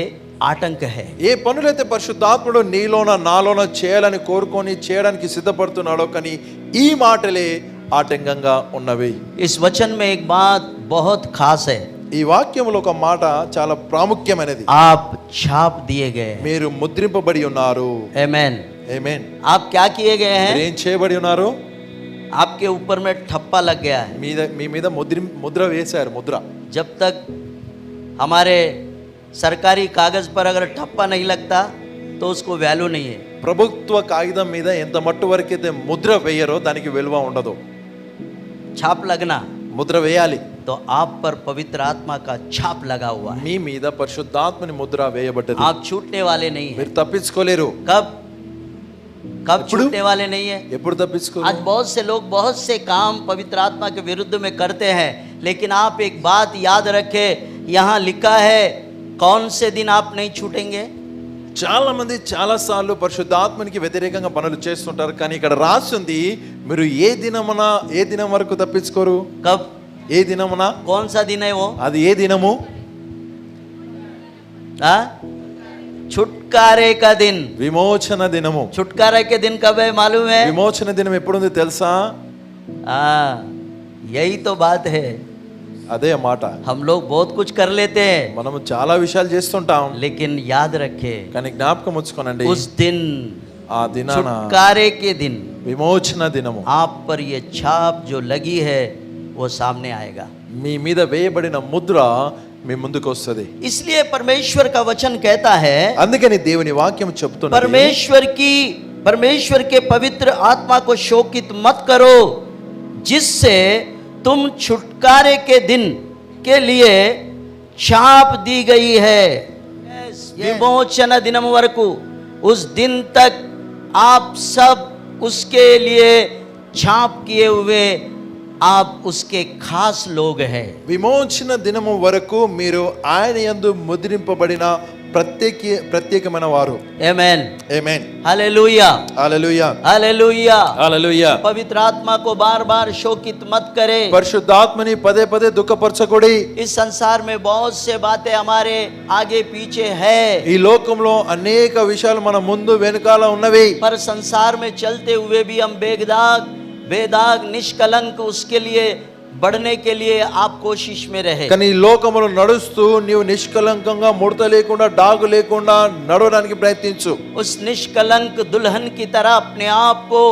आतंक है। ఏ పనులైతే పరిశుద్ధాత్ముడు నీలోన నాలోన చేయాలని కోరుకొని చేయడానికి సిద్ధపడుతున్నాడో కానీ ఈ మాటలే ఆటంకంగా ఉన్నవి. इस वचन में एक बात बहुत खास है। ఈ వాక్యంలో ఒక మాట చాలా ప్రాముఖ్యమైనది. आप छाप दिए गए हैं। మీరు ముద్రింపబడి ఉన్నారు. आमेन। ఆమేన్. आप क्या किए गए हैं? మీరు ఏం చేయబడి ఉన్నారు? आपके ऊपर में ठप्पा लग गया है। మీ మీద ముద్ర వేశారు. ముద్ర. जब तक हमारे सरकारी कागज पर अगर ठप्पा नहीं लगता तो उसको वैल्यू नहीं है। ప్రభుత్వ కాగితం మీద ఎంత మట్టు వరకైతే ముద్ర వేయరో దానికి విలువ ఉండదు. छाप लगना, ముద్ర వేయాలి. तो आप पर पवित्र आत्मा का छाप लगा हुआ है। మీ మీద పరిశుద్ధాత్మని ముద్ర వేయబడ్డది. आप छूटने वाले नहीं हैं। మీరు తప్పించుకోలేరు. कब छूटने वाले नहीं है? ఎప్పుడు తప్పించుకోలేరు? आज बहुत से लोग बहुत से काम पवित्र आत्मा के विरुद्ध में करते हैं, लेकिन आप एक बात याद रखें, यहाँ लिखा है कौन से दिन आप नहीं छूटेंगे? చాలా మంది చాలా సార్లు పరిశుద్ధాత్మనికి వ్యతిరేకంగా పనులు చేస్తుంటారు, కానీ ఇక్కడ రాసింది మీరు ఏ దినం వరకు తప్పించుకోరు. कब? ఏ దినమున? कौन सा दिन है वो? అది ఏ దినము? छुटकारे का दिन, విమోచన దినము. छुटकारे के दिन कब है मालूम है? విమోచన దినం ఎప్పుడుంది తెలుసా? यही तो बात है. అదే మాట. हम लोग बहुत कुछ कर लेते हैं, మనము చాలా విషయాలు చేస్తుంటాం, लेकिन याद रखे కానీ జ్ఞాపకం ఉంచుకోనండి, उस दिन, ఆ దినాన छुटकारे के दिन విమోచన దినము आप पर ये छाप जो लगी है वो सामने आएगा. మీ మీద వేయబడిన ముద్ర మీ ముందుకు వస్తుంది. इसलिए परमेश्वर का वचन कहता है, అందుకని దేవుని వాక్యం చెప్తున్నది, परमेश्वर के पवित्र आत्मा को शोकित मत करो, जिससे तुम छुटकारे के दिन के लिए छाप दी गई है. विमोचन दिनम वरकु, उस दिन तक आप सब उसके लिए छाप किए हुए आप उसके खास लोग हैं. విమోచన దినము వరకు మీరు ఆయన యందు ముద్రింపబడిన ప్రత్యేకమైన వారు. आमेन, ఆమేన్, हालेलुया, హల్లెలూయా, हालेलुया, హల్లెలూయా. पवित्र आत्मा को बार बार शोकित मत करे. పరిశుద్ధాత్మని పదే పదే దుఃఖపరచకూడి. इस संसार में बहुत से बातें हमारे आगे पीछे है, ఈ లోకంలో అనేక విషయాలు మన ముందు వెనకాల ఉన్నవి, पर संसार में चलते हुए भी हम बेदाग निष्कलंक उसके लिए बढ़ने के लिए आप कोशिश में रहे. కానీ ఈ లోకములో నడుస్తూ నీవు నిష్కలంకంగా ముడత లేకుండా డాగు లేకుండా నడవడానికి ప్రయత్నించు. उस निष्कलंक दुल्हन की तरह अपने आप को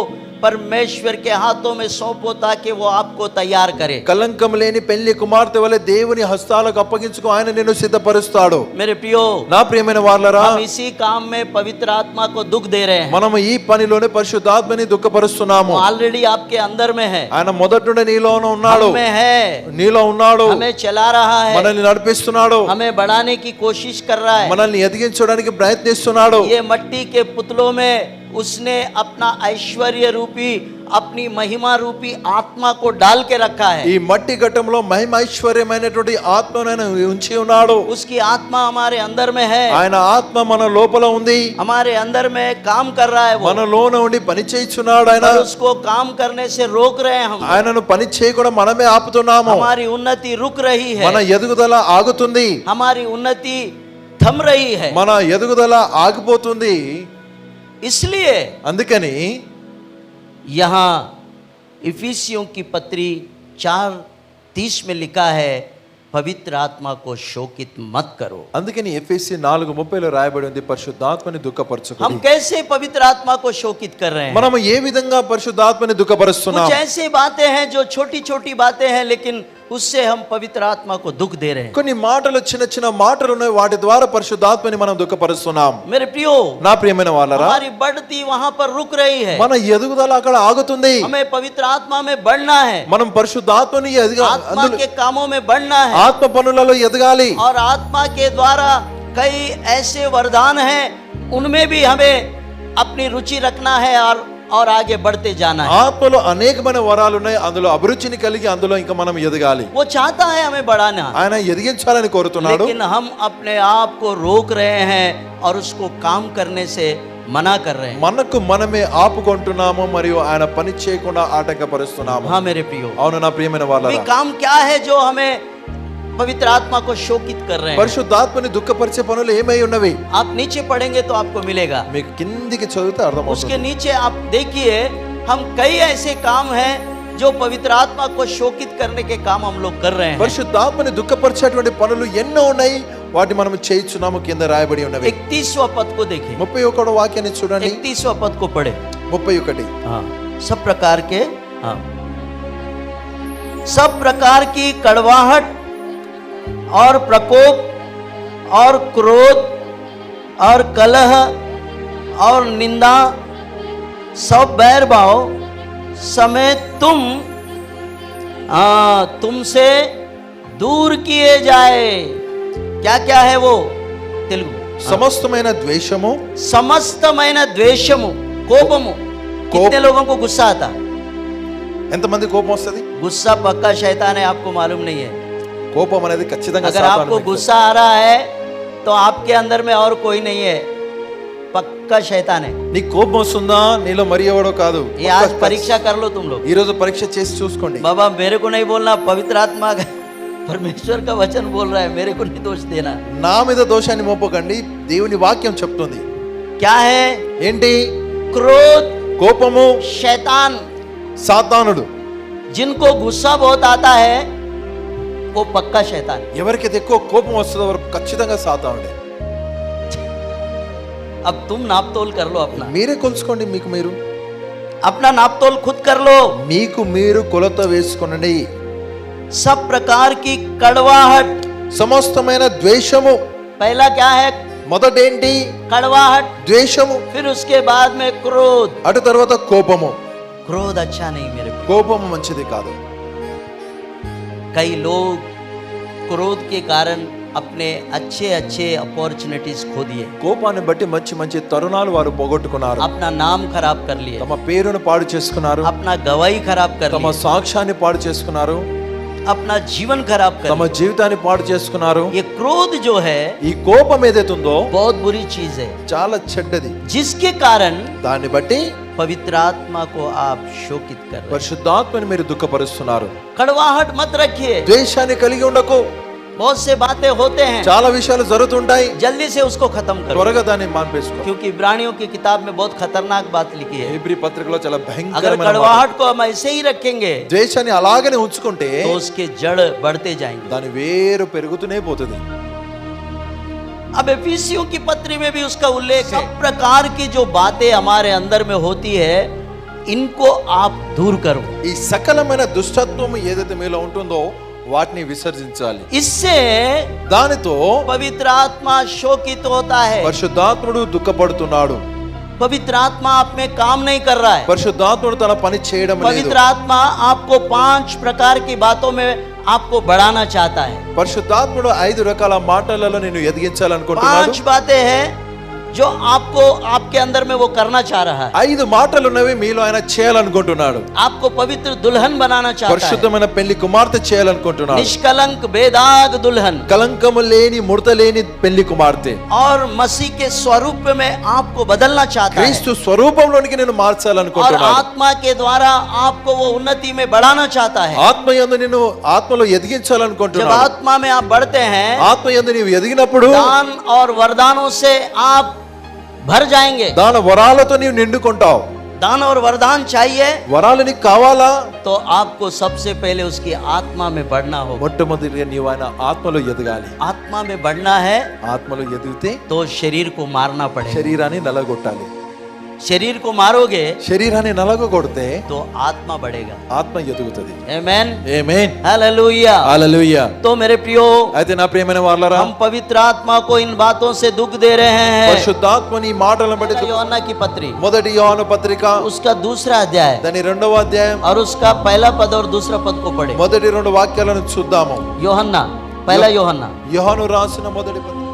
परमेश्वर के हाथों में सौंपो, ताकि वो आपको तैयार करे. కలంకం లేని పెళ్లి కుమార్తె వలె దేవుని హస్తాలకు అప్పగించుకో, ఆయన నిన్ను సిద్ధపరుస్తాడు. मेरे प्रियो, నా ప్రియమైన వారలారా, हम इसी काम में पवित्र आत्मा को दुख दे रहे हैं. మనము ఈ పనిలోనే పరిశుద్ధాత్మని దుఃఖపరుస్తున్నాము. ऑलरेडी आपके अंदर में है, ఆయన మొదటి నుండి నీలోనే ఉన్నాడు, हम में है, నీలో ఉన్నాడు, हमें चला रहा है, మనల్ని నడిపిస్తున్నాడు, हमें बढ़ाने की कोशिश कर रहा है. మనల్ని ఎదిగించడానికి ప్రయత్నిస్తున్నాడు. ये मट्टी के पुतलों में उसने अपना ऐश्वर्य रूपी, अपनी महिमा रूपी आत्मा को डाल के रखा है. ఈ మట్టి ఘట్టంలో మహిమ ఐశ్వర్యమైనటువంటి ఆత్మను ఆయన ఉంచి ఉన్నాడు. उसकी आत्मा हमारे अंदर में है, ఆయన ఆత్మ మన లోపల ఉంది, हमारे अंदर में काम कर रहा है. वो మనలోన ఉండి పని చేయించున్నాడు. ఆయన पर उसको काम करने से रोक रहे हैं हम. ఆయనను పని చేయకుండా మనమే ఆపుతున్నాము. हमारी उन्नति रुक रही है, మన ఎదుగుదల ఆగుతుంది, हमारी उन्नति थम रही है. మన ఎదుగుదల ఆగిపోతుంది. इसलिए అందుకని यहाँ इफिसियों की पत्री 4:30 में लिखा है, पवित्र आत्मा को शोकित मत करो. అందుకని ఎఫెసీ 4:30లో రాయబడి ఉంది, పరిశుద్ధాత్మని हम దుఃఖపరచకుడి. कैसे पवित्र आत्मा को शोकित कर रहे हैं? మనము ఏ విధంగా పరిశుద్ధాత్మని దుఃఖపరుస్తున్నాం? कुछ ऐसी बातें हैं जो छोटी छोटी बातें हैं, लेकिन उससे हम पवित्र आत्मा को दुख दे रहे हैं. కొన్ని మాటలు చిన్న చిన్న మాటలు ఉన్నాయి, వాటి ద్వారా పరిశుద్ధాత్మని మనం దుఃఖపరుస్తున్నాం. मेरे प्रियो, నా ప్రియమైన వాళ్ళారా, हमारी बढ़ती वहां पर रुक रही है. మన ఎదుగుదల అక్కడ ఆగుతుంది. हमें पवित्र आत्मा में बढ़ना है, మనం పరిశుద్ధాత్మని आत्मा के कामों में बढ़ना है, ఆత్మ పనులలో ఎదగాలి. और आत्मा के द्वारा कई ऐसे वरदान हैं, उनमें भी हमें अपनी रुचि रखना है और आगे बढ़ते जाना है. ఆత్మలో అనేకమైన వరాలు ఉన్నాయి, అందులో అభిరుచిని కలిగి అందులో ఇంకా మనం ఎదగాలి. वो चाहता है हमें बढ़ाना, ఆయన ఎదిగించాలని కోరుతున్నాడు, लेकिन हम अपने आप को रोक रहे हैं और उसको काम करने से मना कर रहे हैं. మనకు మనమే ఆపుకుంటున్నాము మరియు ఆయన పని చేయకుండా ఆటంకపరుస్తున్నాము. हाँ मेरे प्रियो, అవును నా ప్రియమైన अभी వాళ్ళారా, काम क्या है जो हमें पवित्र आत्मा को शोकित कर रहे हैं? పరిశుద్ధాత్మని దుఃఖపరిచే పనులు ఏమై ఉన్నవి? आप नीचे पढ़ेंगे तो आपको मिलेगा. మీకు కిందికి చదివితే उसके అర్థమవుతుంది. नीचे आप देखिए, हम कई ऐसे काम हैं जो पवित्र आत्मा को शोकित करने के काम हम लोग कर रहे हैं. పరిశుద్ధాత్మని దుఃఖపరిచేటువంటి పనులు ఎన్నో ఉన్నాయి, వాటి మనం చేయించున్నాము. కింద రాయబడి ఉన్నవి. 31वां पद को देखिए, 31వ వాక్యాన్ని చూడండి. 31वां पद को पढ़े. 31. हाँ, सब प्रकार के, हाँ, सब प्रकार की कड़वाहट और प्रकोप और क्रोध और कलह और निंदा सब बैर भाव समेत तुमसे दूर किए जाए. क्या क्या है वो? तेलुगु. సమస్తమైన ద్వేషము, समस्तమైన ద్వేషము, కోపము. कितने लोगों को गुस्सा आता? ఎంతమంది కోపం వస్తుంది? गुस्सा पक्का शैतान है, आपको मालूम नहीं है. కోపం అనేది ఖచ్చితంగా अगर సాతాను आपको వ్యక్తి. गुस्सा आ रहा है तो आपके अंदर में और कोई नहीं है, पक्का शैतान है। నీ కోపం వస్తుందా నీలో మరి ఎవడో కాదు ये आज परीक्षा कर लो तुम लोग। ఈ రోజు పరీక్ష చేసి చూసుకోండి बाबा मेरे को नहीं बोलना, पवित्र आत्मा का परमेश्वर का वचन बोल रहा है, मेरे को नहीं दोष देना। నా మీద దోషాన్ని మోపకండి దేవుని వాక్యం చెప్తుంది क्या है? ఏంటి क्रोध, కోపము शैतान। సాతానుడు जिनको गुस्सा बहुत आता है वो पक्का शैतान। ఎవరికైతే ఎక్కువ కోపం వస్తుందో వారు ఖచ్చితంగా సాతానుడే अब तुम नापतोल कर लो अपना, మీరే కొలుసుకోండి మీకు మీరు अपना नापतोल खुद कर लो। మీకు మీరు కొలత వేసుకోండి सब प्रकार की कड़वाहट। సమస్తమైన ద్వేషము पहला क्या है? మొదటేంటి कड़वाहट। ద్వేషము फिर उसके बाद में क्रोध। అటు తర్వాత కోపము क्रोध अच्छा नहीं मेरे को। కోపము మంచిది కాదు कई लोग क्रोध के कारण अपने अच्छे अच्छे अपॉर्चुनिटीज खो दिए, కోపాన్ని బట్టి మంచి మంచి తరుణాలు వారు పోగొట్టుకున్నారు अपना नाम खराब कर लिए, తమ పేరును పాడు చేసుకున్నారు अपना गवाही खराब कर తమ लिए, సాక్ష్యాన్ని పాడు చేసుకున్నారు अपना जीवन खराब कर తమ జీవితాన్ని పాడు చేసుకున్నారు लिए। ये क्रोध जो है ఈ కోపం ఏదైతుందో बहुत बुरी चीज है, చాలా చెడ్డది जिसके कारण దాన్ని బట్టి पवित्र आत्मा को आप शोकित कर रहे हैं। పరిశుద్ధాత్మని మీరు దుఃఖపరుస్తున్నారు कड़वाहट मत रखिए। ద్వేషాన్ని కలిగి ఉండకు बहुत से बातें होते हैं, చాలా విషయాలు జరుగుతుంటాయి जल्दी से उसको खत्म करो, త్వరగా దాన్ని మాన్పేసుకో क्योंकि इब्रानियों की किताब में बहुत खतरनाक बात लिखी है। హెబ్రీ పత్రికలో చాలా अगर భయంకరమైన మాట. कड़वाहट को हम ऐसे ही रखेंगे ద్వేషాన్ని అలాగనే ఉంచుకుంటే तो उसके जड़ बढ़ते जाएंगे। దాని వేరు పెరుగుతూనే పోతుంది अब एफिसियों की पत्री में भी उसका उल्लेख है। सब प्रकार की जो बातें हमारे अंदर में होती है इनको आप दूर करो। ఈ సకలమైన దుష్టత్వం ఏదైతే మీలో ఉంటుందో వాటిని విసర్జించాలి इससे దానితో पवित्र आत्मा शोकित होता है। పరిశుద్ధాత్ముడు దుఃఖపడుతున్నాడు पवित्र आत्मा आप में काम नहीं कर रहा है। పరిశుద్ధాత్ముడు తన పని చేయడం లేదు पवित्र आत्मा आपको 5 प्रकार की बातों में आपको बढ़ाना चाहता है। పరిశుద్ధాత్ముడు 5 రకాల మాటలలో నేను ఎదిగించాలనుకుంటున్నాడు 5 बातें हैं जो आपको आपके अंदर में वो करना चाह रहा है। 5 మాటలు ఉన్నవి మీలో ఆయన చేయాలనుకుంటున్నాడు आपको पवित्र दुल्हन बनाना चाहता है, పరిశుద్ధమైన పెళ్లి కుమార్తె చేయాలనుకుంటున్నాడు निष्कलंक बेदाग दुल्हन, కలంకము లేని ముడత లేని పెళ్లి కుమార్తె और मसीह के स्वरूप में आपको बदलना चाहता है, క్రీస్తు స్వరూపంలోనికి నేను और మార్చాలనుకుంటున్నాను आत्मा के द्वारा आपको वो उन्नति में बढ़ाना चाहता है। ఆత్మయందు నిన్ను ఆత్మలో जब ఎదిగించాలనుకుంటున్నాను आत्मा में आप बढ़ते हैं, ఆత్మయందు నీవు ఎదిగినప్పుడు दान और वरदानों से आप भर जाएंगे। దాని వరాలతో నీవు నిండుకుంటావు दान और वरदान चाहिए వరాలు నీకు కావాలా तो आपको सबसे पहले उसकी आत्मा में बढ़ना होगा। మొట్టమొదటిగా నీవు ఆయన ఆత్మలో ఎదగాలి आत्मा में बढ़ना है ఆత్మలో ఎదిగితే तो शरीर को मारना पड़ेगा। శరీరాన్ని నలగొట్టాలి शरीर को मारोगे శరీరాన్ని నలగొడితే तो आत्मा बढ़ेगा। ఆత్మ ఎదుగుతుంది आमेन, ఆమేన్ हालेलुया। హల్లెలూయా तो मेरे प्रियो, అయితే నా ప్రియమైన వారలారా हम पवित्र आत्मा को इन बातों से दुख दे रहे हैं। పరిశుద్ధాత్మని ఈ మాటలను బట్టి यूहन्ना की पत्री మొదటి యోహాను పత్రిక उसका दूसरा अध्याय దాని 2వ అధ్యాయం और उसका पहला पद और दूसरा पद को पढ़े। మొదటి 2 వాక్యాలను చూద్దాము यूहन्ना, पहला यूहन्ना। యోహాను రాసిన మొదటి పత్రిక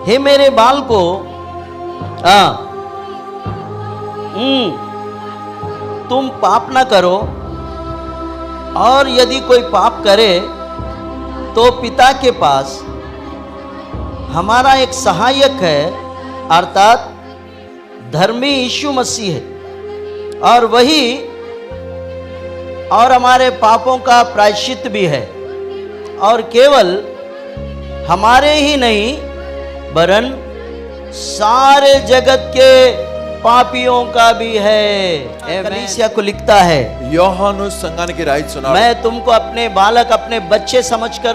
हे मेरे बाल को तुम पाप ना करो, और यदि कोई पाप करे तो पिता के पास हमारा एक सहायक है, अर्थात धर्मी यीशु मसीह है, और वही और हमारे पापों का प्रायश्चित भी है, और केवल हमारे ही नहीं वरन सारे जगत के पापियों का भी है। कलीसिया को लिखता है, యోహాను సంఘానికి రాయిస్తున్నాడు मैं तुमको अपने बालक, अपने बच्चे समझकर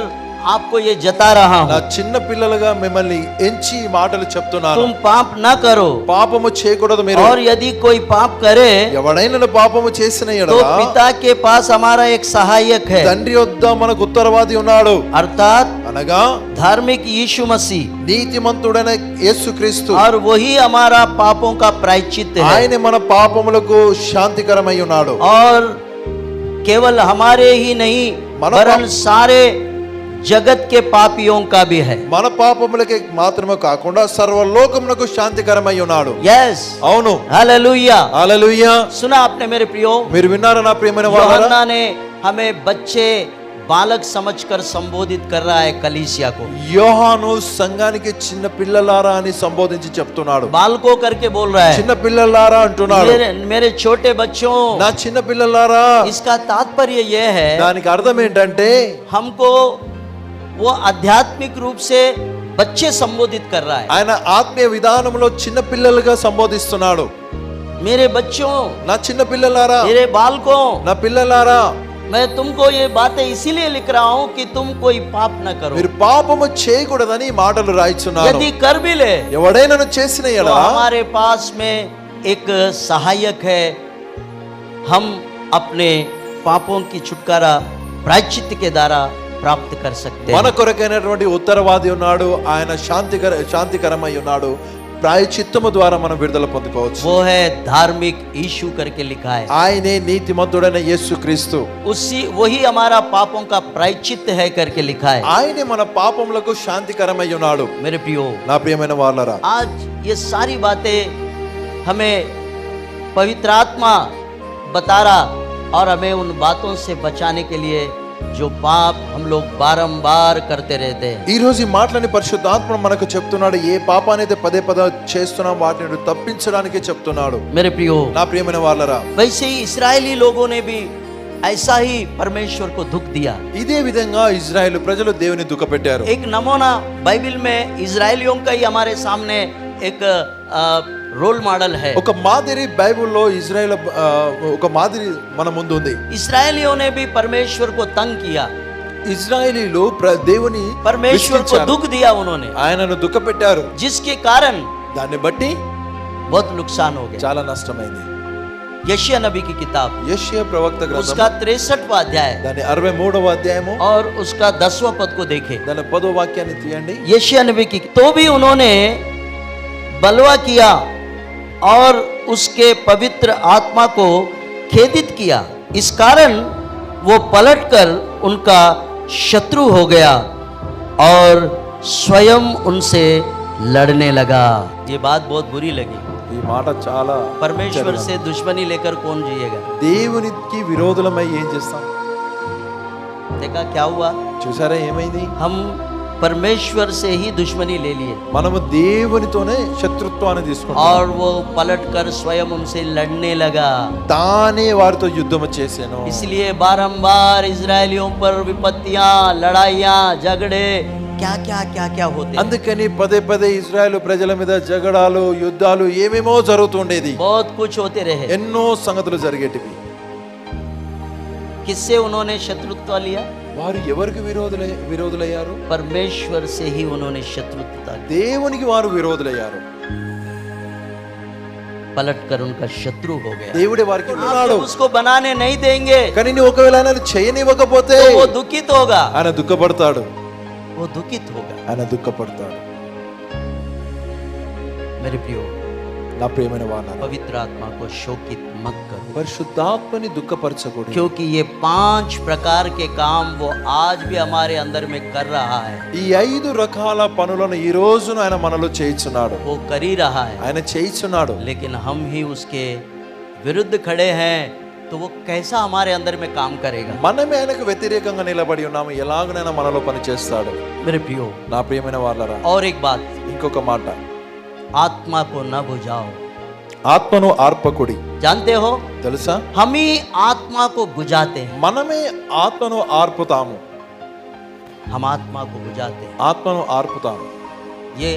आपको ये जता रहा నా हूँ, చిన్న పిల్లలుగా మిమ్మల్ని ఎంచి ఈ మాటలు చెప్తున్నాను तुम पाप ना करो, పాపము చేయకూడదు మీరు और यदि कोई पाप करे ఎవడైనా పాపము చేసిన तो ఎడల पिता के पास हमारा एक सहायक है, తండ్రి వద్ద మనకు ఉత్తరవాది ఉన్నాడు अर्थात అనగా धार्मिक यीशु मसीह, నీతిమంతుడైన యేసుక్రీస్తు और वही हमारा पापों का प्रायश्चित है, ఆయన మన పాపములకు శాంతికరమై ఉన్నాడు और केवल हमारे ही नहीं वरन सारे जगत के पापियों का भी है। మన పాపములకి మాత్రమే కాకుండా సర్వలోకమునకు శాంతికరమై ఉన్నాడు यस, అవును हालेलुया। హల్లెలూయా सुना आपने मेरे प्रियो, మీరు విన్నారా నా ప్రియమైన వారలారా यूहन्ना ने हमें बच्चे बालक समझकर संबोधित कर रहा है कलीसिया को। యోహాను సంఘానికి చిన్న పిల్లలారా అని సంబోధించి చెప్తున్నాడు. बालकों करके बोल रहा है, చిన్న పిల్లలారా అంటున్నాడు. मेरे छोटे बच्चों। నా చిన్న పిల్లలారా, इसका तात्पर्य यह है, దానికి అర్థం ఏంటంటే हमको वो आध्यात्मिक रूप से बच्चे संबोधित कर रहा है। ఆయన ఆత్మీయ విధానంలో చిన్న పిల్లలుగా సంబోధిస్తున్నాడు. मेरे बच्चों, నా చిన్న పిల్లలారా, मेरे बालकों, నా పిల్లలారా, मैं तुमको ये बातें इसीलिए लिख रहा हूँ कि तुम कोई पाप न करो। మీరు పాపము చేయకూడదని ఈ మాటలు రాయిస్తున్నాను. यदि कर भी ले ఎవడైనా చేసిన तो ఎడల हमारे पास में एक सहायक है, हम अपने पापों की छुटकारा प्रायश्चित के द्वारा प्राप्त कर सकते మన हैं। కొరకైనటువంటి ఉత్తరవాది ఉన్నాడు. ఆయన శాంతికరమై ఉన్నాడు. ప్రాయశ్చిత్తము ద్వారా మనం విడుదల పొందుకోవచ్చు. वो है धार्मिक यीशु करके लिखा है। ఆయనే నీతిమంతుడైన యేసుక్రీస్తు. वही हमारा पापों का प्रायश्चित है करके लिखा है। ఆయనే మన పాపములకు శాంతికరమై ఉన్నాడు. मेरे प्रियो, నా ప్రియమైన వాళ్ళరా, आज ये सारी बातें हमें पवित्र आत्मा बता रहा और हमें उन बातों से बचाने के लिए जो पाप हम लोग बारंबार करते रहते हैं। ఈ రోజు ఈ మాటలని పరిశుద్ధాత్మ మనకు చెప్తున్నాడు. ఏ పాపానైతే పదే పదే చేస్తున్నాం వాటిని తప్పించడానికి చెప్తున్నాడు. मेरे प्रियो, నా ప్రియమైన వాళ్ళరా, वैसे ही इस्राएली लोगों ने भी ऐसा ही परमेश्वर को दुख दिया। ఇదే విధంగా ఇజ్రాయెల్ ప్రజలు దేవుని దుఃఖపెట్టారు. एक नमूना बाइबल में इजरायलियों का ही हमारे सामने एक रोल मॉडल है। ఒక మాదిరి బైబిల్లో ఇజ్రాయెల్ ఒక మాదిరి మన ముందు ఉంది. इस्राएलियों ने भी परमेश्वर को तंग किया, ఇజ్రాయేలీలు దేవుని परमेश्वर को విసిగించారు. दुख दिया उन्होंने, ఆయనను దుఃఖపెట్టారు. जिसके कारण దాన్ని బట్టి बहुत नुकसान हो गया। చాలా నష్టమైంది. यशाया नबी की किताब యెషయా ప్రవక్త గ్రంథం उसका 63वां अध्याय దాని 63వ అధ్యాయము और उसका 10वां पद को देखें। దాని 10వ వాక్యాన్ని తీయండి. यशाया नबी की, तो भी उन्होंने बलवा किया और उसके पवित्र आत्मा को खेदित किया, इस कारण वो पलटकर उनका शत्रु हो गया और स्वयं उनसे लड़ने लगा। ये बात बहुत बुरी लगी। ఈ మాట చాలా परमेश्वर से दुश्मनी लेकर कौन जिएगा? దేవునికి విరోధులమై ఏం చేస్తాం? देखा क्या हुआ? చూసారా ఏమైంది? हम परमेश्वर से ही दुश्मनी ले लिए మనము దేవునితోనే శత్రుత్వాన్ని తీసుకుంటాం. और वो पलटकर स्वयं उनसे लड़ने लगा। తానే వారితో యుద్ధం చేశాను. इसलिए बारंबार इजरायलियों पर विपत्तियां, लड़ाइयां, झगड़े, क्या क्या क्या क्या होते हैं। అందుకని పదే పదే ఇజ్రాయెల్ ప్రజల మీద జగడాలు, యుద్ధాలు ఏమేమో జరుగుతుండేది. बहुत कुछ होते रहे। ఎన్నో సంగతులు జరిగేటివి. किससे उन्होंने शत्रुत्व लिया? వారు ఎవరికి విరోధులయ్యారు? परमेश्वर से ही उन्होंने शत्रुत्वता ली। దేవునికి వారు విరోధులయ్యారు. पलटकर उनका शत्रु हो गया। దేవుడే వారికి ఉన్నాడు. आप उसको बनाने नहीं देंगे కానీ నీ ఒకవేళ ఆయన చేయనివ్వకపోతే तो वो दुखित होगा, ఆయన దుఃఖపడతాడు. वो दुखित होगा। ఆయన దుఃఖపడతాడు. मेरे प्रियो, నా ప్రియమైన వాళ్ళారా, पवित्र आत्मा को शोकित मत करो, పరిశుద్ధాత్మని దుఃఖపరచకూడదు. क्योंकि ये 5 प्रकार के काम वो आज भी हमारे अंदर में कर रहा है। ఈ 5 రకాల పనులను ఈ రోజున ఆయన మనలో చేయిస్తున్నాడు. वो कर ही रहा है, ఆయన చేయిస్తున్నాడు. लेकिन हम ही उसके विरुद्ध खड़े हैं, तो वो कैसा हमारे अंदर में काम करेगा? మనమే ఆయనకు వ్యతిరేకంగా నిలబడి ఉన్నాము. ఎలాగనైనా మనలో పని చేస్తాడు. मेरे प्रियो, నా ప్రియమైన వాళ్ళారా, और एक बात, ఇంకొక మాట, आत्मा को न बुझाओ। ఆత్మను ఆర్పకుడి. जानते हो, తెలుసా, हम ही आत्मा को बुझाते हैं। మనమే ఆత్మను ఆర్పుతాము. हम आत्मा को बुझाते हैं, ఆత్మను ఆర్పుతాము. ये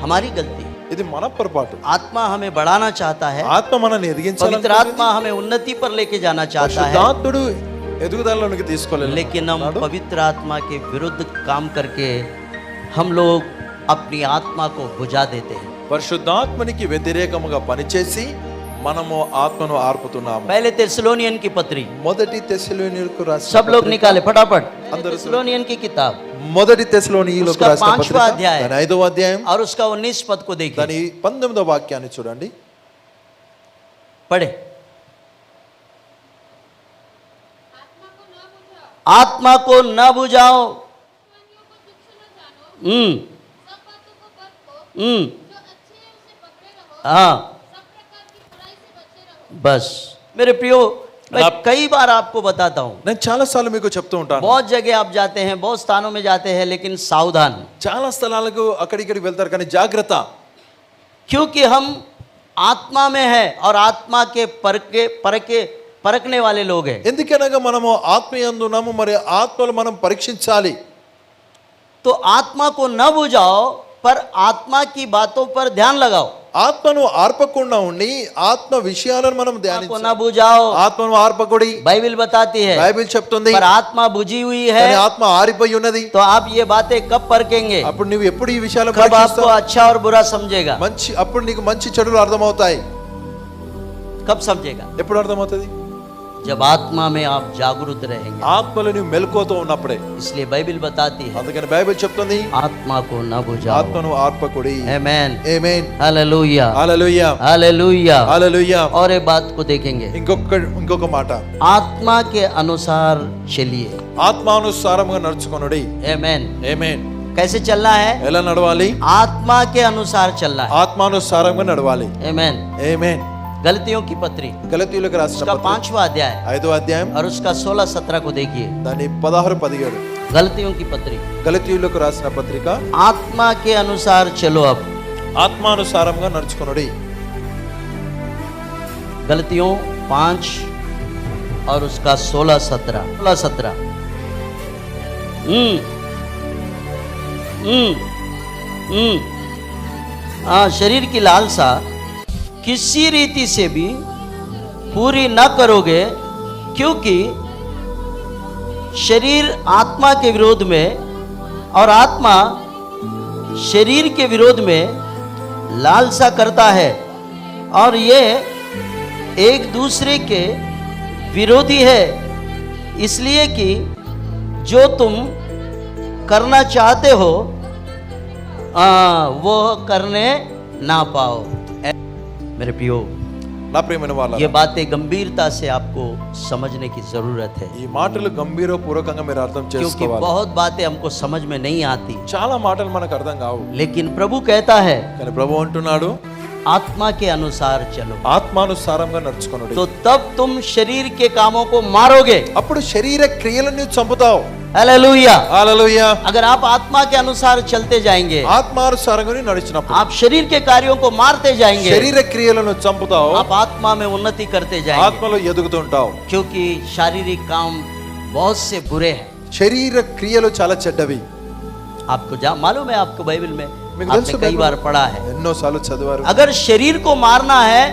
हमारी गलती है। ఇది మన పొరపాటు. आत्मा हमें बढ़ाना चाहता है, ఆత్మ మనల్ని ఎదిగించాలి. पवित्र आत्मा हमें उन्नति पर लेके जाना चाहता है, పరిశుద్ధాత్ముడు ఎదుగుదలలోనికి తీసుకోలేదు. लेकिन हम पवित्र आत्मा के विरुद्ध काम करके हम लोग अपनी आत्मा को बुझा देते हैं। పరిశుద్ధాత్మనికి వ్యతిరేకముగా పనిచేసి మనము ఆత్మను ఆర్పుతున్నాము. पहले थेसलोनियन की पत्री, మొదటి తెస్సలోనియులకు రాసిన सब लोग निकाले फटाफट, अंदर से। थेसलोनियन की किताब మొదటి తెస్సలోనియులకు उसका రాసిన 5वां పత్రిక अध्याय దాని 5వ అధ్యాయం और उसका 19 पद को देखिए, దాని 19వ వాక్యాన్ని చూడండి. पढ़े। आत्मा को न बुझाओ, हाँ, बस। मेरे प्रियो, मैं कई बार आपको बताता हूँ, నేను చాలా సార్లు మీకు చెప్తూ ఉంటాను, बहुत जगह आप जाते हैं, बहुत स्थानों में जाते हैं, लेकिन सावधान, చాలా స్థలాలకు అక్కడిక్కడికి వెళ్తారు కానీ జాగ్రత్త, क्योंकि हम आत्मा में है और आत्मा के परखने वाले लोग हैं। ఎందుకనగా మనము ఆత్మయందు ఉన్నాము, మరి ఆత్మలో మనం పరీక్షించాలి. तो आत्मा को न बुझाओ, पर आत्मा की बातों पर ध्यान लगाओ। ఆత్మను ఆర్పకుండా ఉండి ఆత్మ విషయాలను మనం को ధ్యానించాలి. न बुझाओ, ఆత్మను ఆర్పకుడి, बाइबल बताती है, బైబిల్ చెప్తుంది, पर आत्मा बुझी हुई है, కానీ ఆత్మ ఆరిపోయి ఉన్నది. तो आप ये बातें कब परखेंगे? అప్పుడు నువ్వు ఎప్పుడు ఈ విషయాలు कब आपको పరీక్షిస్తావు? अच्छा और बुरा समझेगा? మంచి, అప్పుడు నీకు మంచి చెడులు అర్థమవుతాయి. कब समझेगा? ఎప్పుడు అర్థమవుతుంది? जब आत्मा में आप जागरूक रहेंगे। ఆత్మలో నువ్వు మెలకువతో ఉన్నప్పుడే. इसलिए बाइबल बताती है, అందుకని బైబిల్ చెప్తుంది, आत्मा को न बुझाओ। ఆత్మను ఆర్పకుడి. आमेन, ఆమేన్, हालेलुया, హల్లెలూయా, हालेलुया। హల్లెలూయా. और एक बात को देखेंगे, ఇంకొక మాట, आत्मा के अनुसार चलिए। ఆత్మానుసారంగా నడుచుకొనుడి. आमेन। ఆమేన్. कैसे चलना है? ఎలా నడవాలి? आत्मा के अनुसार चलना है। ఆత్మానుసారంగా నడవాలి. आमेन। ఆమేన్. गलतियों की पत्री గలతీయులకు రాసిన उसका పత్రిక 5वां अध्याय 5వ అధ్యాయం और उसका 16-17 को देखिए। దాని 16-17. गलतियों की पत्री, గలతీయులకు రాసిన పత్రిక, आत्मा के अनुसार चलो। अब ఆత్మానుసారంగా నడుచుకొనుడి. गलतियों 5 और उसका 16-17। हाँ, शरीर की लालसा किसी रीति से भी पूरी न करोगे, क्योंकि शरीर आत्मा के विरोध में और आत्मा शरीर के विरोध में लालसा करता है, और ये एक दूसरे के विरोधी है, इसलिए कि जो तुम करना चाहते हो वो करने ना पाओ। मेरे प्रियो, నా ప్రియమైన వాళ్ళారా, ये बातें गंभीरता से आपको समझने की जरूरत है, ఈ మాటలు గంభీరపూర్వకంగా మీరు అర్థం क्योंकि చేసుకోవాలి. बहुत बातें हमको समझ में नहीं आती, చాలా మాటలు మనకు అర్థం కావు, लेकिन प्रभु कहता है కానీ ప్రభు అంటున్నాడు, आत्मा के अनुसार चलो, ఆత్మానుసారంగా నడుచుకొనుడి. तो तब तुम शरीर के कामों को मारोगे। అప్పుడు శరీర క్రియలను చంపుతావు. हालेलुया। హల్లెలూయా. अगर आप आत्मा के अनुसार चलते जाएंगे, ఆత్మానుసారంగా నడిచినప్పుడు आप शरीर के कार्यों को मारते जाएंगे, శరీర క్రియలను చంపుతావు, आप आत्मा में उन्नति करते जाएंगे, ఆత్మలో ఎదుగుతుంటావు. क्योंकि शारीरिक काम बहुत से बुरे हैं। శరీర క్రియలు చాలా చెడ్డవి. आपको मालूम है, आपको बाइबल में మీకు आपने తెలుసు, कई बार पढ़ा है। ఎన్నో సార్లు చదివారు. अगर शरीर को मारना है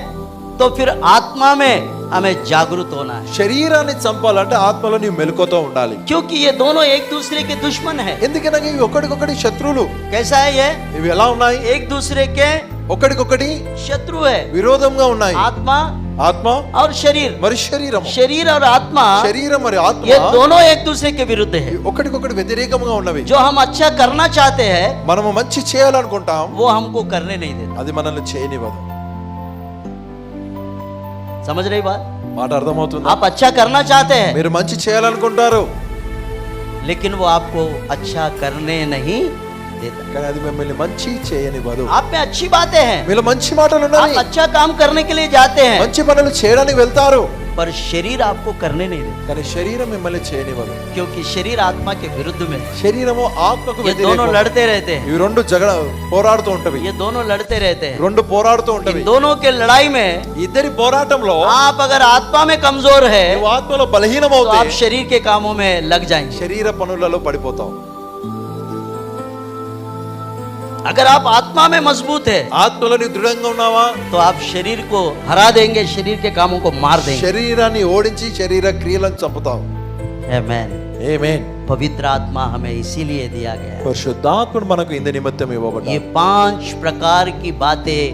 तो फिर आत्मा में हमें जागरूक होना है, శరీరాన్ని చంపాలంటే ఆత్మలో నీవు మెలకువతో ఉండాలి. क्योंकि ये दोनों एक दूसरे के दुश्मन है। ఎందుకనగా ఇవి ఒకటికొకటి శత్రువులు. कैसा है ये? ఇవి ఎలా ఉన్నాయి? एक दूसरे के ఒకటికొకటి शत्रु है, విరోధంగా ఉన్నాయి. आत्मा ఆత్మ और शरीर। మరి శరీరము, शरीर और आत्मा, శరీరం మరి ఆత్మ ये दोनों एक दूसरे के विरुद्ध है। ఒకటికొకటి వ్యతిరేకంగా ఉన్నవి. जो हम अच्छा करना चाहते हैं మనము మంచి చేయాలనుకుంటాం, वो हमको करने नहीं देता। అది మనల్ని చేయనివ్వదు. समझ रही बात? మాట అర్థమవుతుందా? आप अच्छा करना चाहते हैं, మీరు మంచి చేయాలనుకుంటారు, लेकिन वो आपको अच्छा करने नहीं देता। కానీ అది మిమ్మల్ని మంచి చేయనివ్వదు. आप में अच्छी बातें हैं, మీలో మంచి మాటలు आप ఉన్నాయి, अच्छा काम करने के लिए जाते हैं, మంచి పనులు చేయడానికి వెళ్తారు, पर शरीर आपको करने नहीं देता, కానీ శరీరం మిమ్మల్ని చేయనివ్వదు. क्योंकि शरीर आत्मा के विरुद्ध में है। శరీరము ఆత్మకు ये दोनों వ్యతిరేకం. लड़ते रहते हैं, ఇవి రెండు పోరాడుతూ ఉంటవి, ये दोनों लड़ते रहते हैं। రెండు పోరాడుతూ ఉంటవి. इन दोनों के लड़ाई में ఇద్దరి పోరాటంలో आप अगर आत्मा में कमजोर है నువ్వు ఆత్మలో तो బలహీనమవుతే आप शरीर के कामों में लग जाएंगे। శరీర పనులలో పడిపోతావు. अगर आप आत्मा में मजबूत है ఆత్మలో నీ దృఢంగా ఉన్నావా, तो आप शरीर को हरा देंगे, शरीर के कामों को मार देंगे। శరీరాన్ని ఓడించి శరీర క్రియలను చంపుతావు. आमेन। ఆమేన్. पवित्र आत्मा हमें इसीलिए दिया गया है। పరిశుద్ధాత్ముడు మనకు ఇందు నిమిత్తం ये ఇవ్వబడ్డాడు. 5 प्रकार की बातें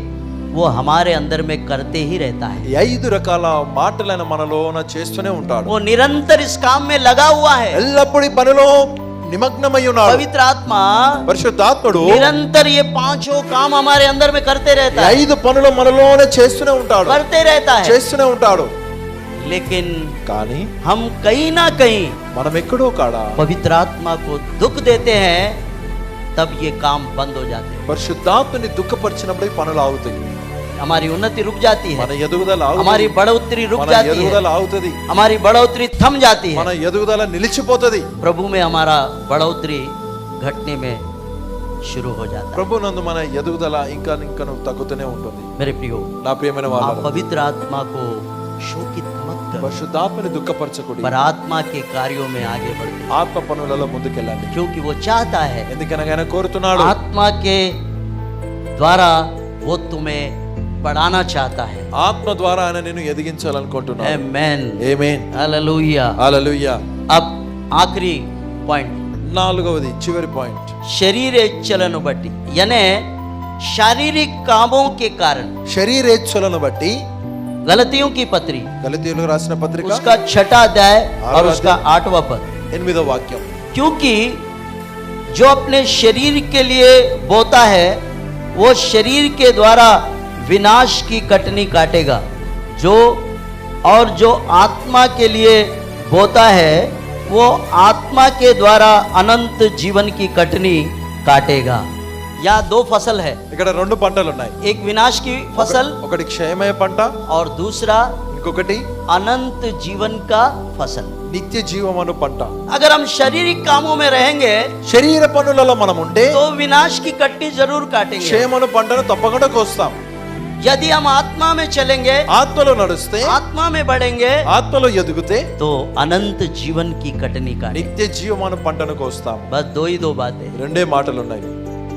वो हमारे अंदर में करते ही रहता है। ఈ 5 రకాల మాటలను మనలోన చేస్తూనే ఉంటాడు. वो निरंतर इस काम में लगा हुआ है। ఎల్లప్పుడూ ఈ పనిలో నిమగ్నమై ఉన్నాడు. पवित्र आत्मा పరిశుద్ధాత్ముడు निरंतर ये 5 काम हमारे अंदर में करते ఈ रहता है, 5 పనులు మనలోనే చేస్తూనే ఉంటాడు, करते रहता है। చేస్తూనే ఉంటాడు. लेकिन కానీ हम कहीं ना कहीं మనం ఎక్కడో కాడ पवित्र आत्मा को दुख देते हैं, तब ये काम बंद हो जाते हैं। పరిశుద్ధాత్మని దుఃఖపరిచినప్పుడు ఈ పనులు ఆగుతాయి. हमारी उन्नति रुक जाती है, మన ఎదుగుదల हमारी ఆగుతుంది, बढ़ोतरी रुक మన जाती है, ఎదుగుదల ఆగుతుంది, हमारी बढ़ोतरी थम जाती మన है। ఎదుగుదల నిలిచిపోతుంది, प्रभु में हमारा बढ़ोतरी घटने में शुरू हो जाता है। ప్రభు నందు మన ఎదుగుదల ఇంకా ఇంకా తగ్గుతూనే ఉంటుంది। मेरे प्रियो, నా ప్రియమైన आप వాళ్ళారా, पवित्र आत्मा को शोकित मत करो, పరిశుద్ధాత్మని దుఃఖపరచకుడి, पर आत्मा के कार्यों में आगे बढ़ो, ఆత్మ పనులలో ముందుకెళ్ళండి। क्योंकि वो चाहता है, ఎందుకనగా ఆయన కోరుతున్నాడు, आत्मा के द्वारा वो तुम्हें बढ़ाना चाहता है। ఆత్మ ద్వారా ఆయన నిన్ను ఎదిగించాలనుకుంటున్నాడు। आमेन, ఆమేన్, हालेलुया। హల్లెలూయా। अब आखिरी पॉइंट, నాలుగవది చివరి పాయింట్, शरीर चलन बट्टी, यानी शारीरिक कामों के कारण, శరీరేచ్ఛలను బట్టి गलतियों की पत्री గలతీయులకు రాసిన పత్రిక उसका 6वां अध्याय और उसका 8वां पद, 8వ వాక్యం, क्योंकि जो अपने शरीर के लिए बोता है वो शरीर के द्वारा विनाश की कटनी काटेगा, जो आत्मा के लिए बोता है वो आत्मा के द्वारा अनंत जीवन की कटनी काटेगा। या दो फसल है, ఇక్కడ రెండు పంటలు ఉన్నాయి, एक विनाश की फसल ఒకటి క్షయమయ పంట, और दूसरा ఇంకొకటి अनंत जीवन का फसल। నిత్య జీవమను పంట। अगर हम शारीरिक कामों में रहेंगे శరీర పనులలో మనం ఉంటే तो विनाश की कटनी जरूर काटेंगे। క్షయమను పంటను తప్పకుండా కోస్తాం। यदि हम आत्मा में चलेंगे, ఆత్మలో నడుస్తే, आत्मा में बढ़ेंगे, ఆత్మలో ఎదుగుతే तो अनंत जीवन की कटनी काटेंगे। నిత్య జీవమను పంటను కోస్తాం। बस दो ही दो बातें రెండే మాటలు ఉన్నాయి।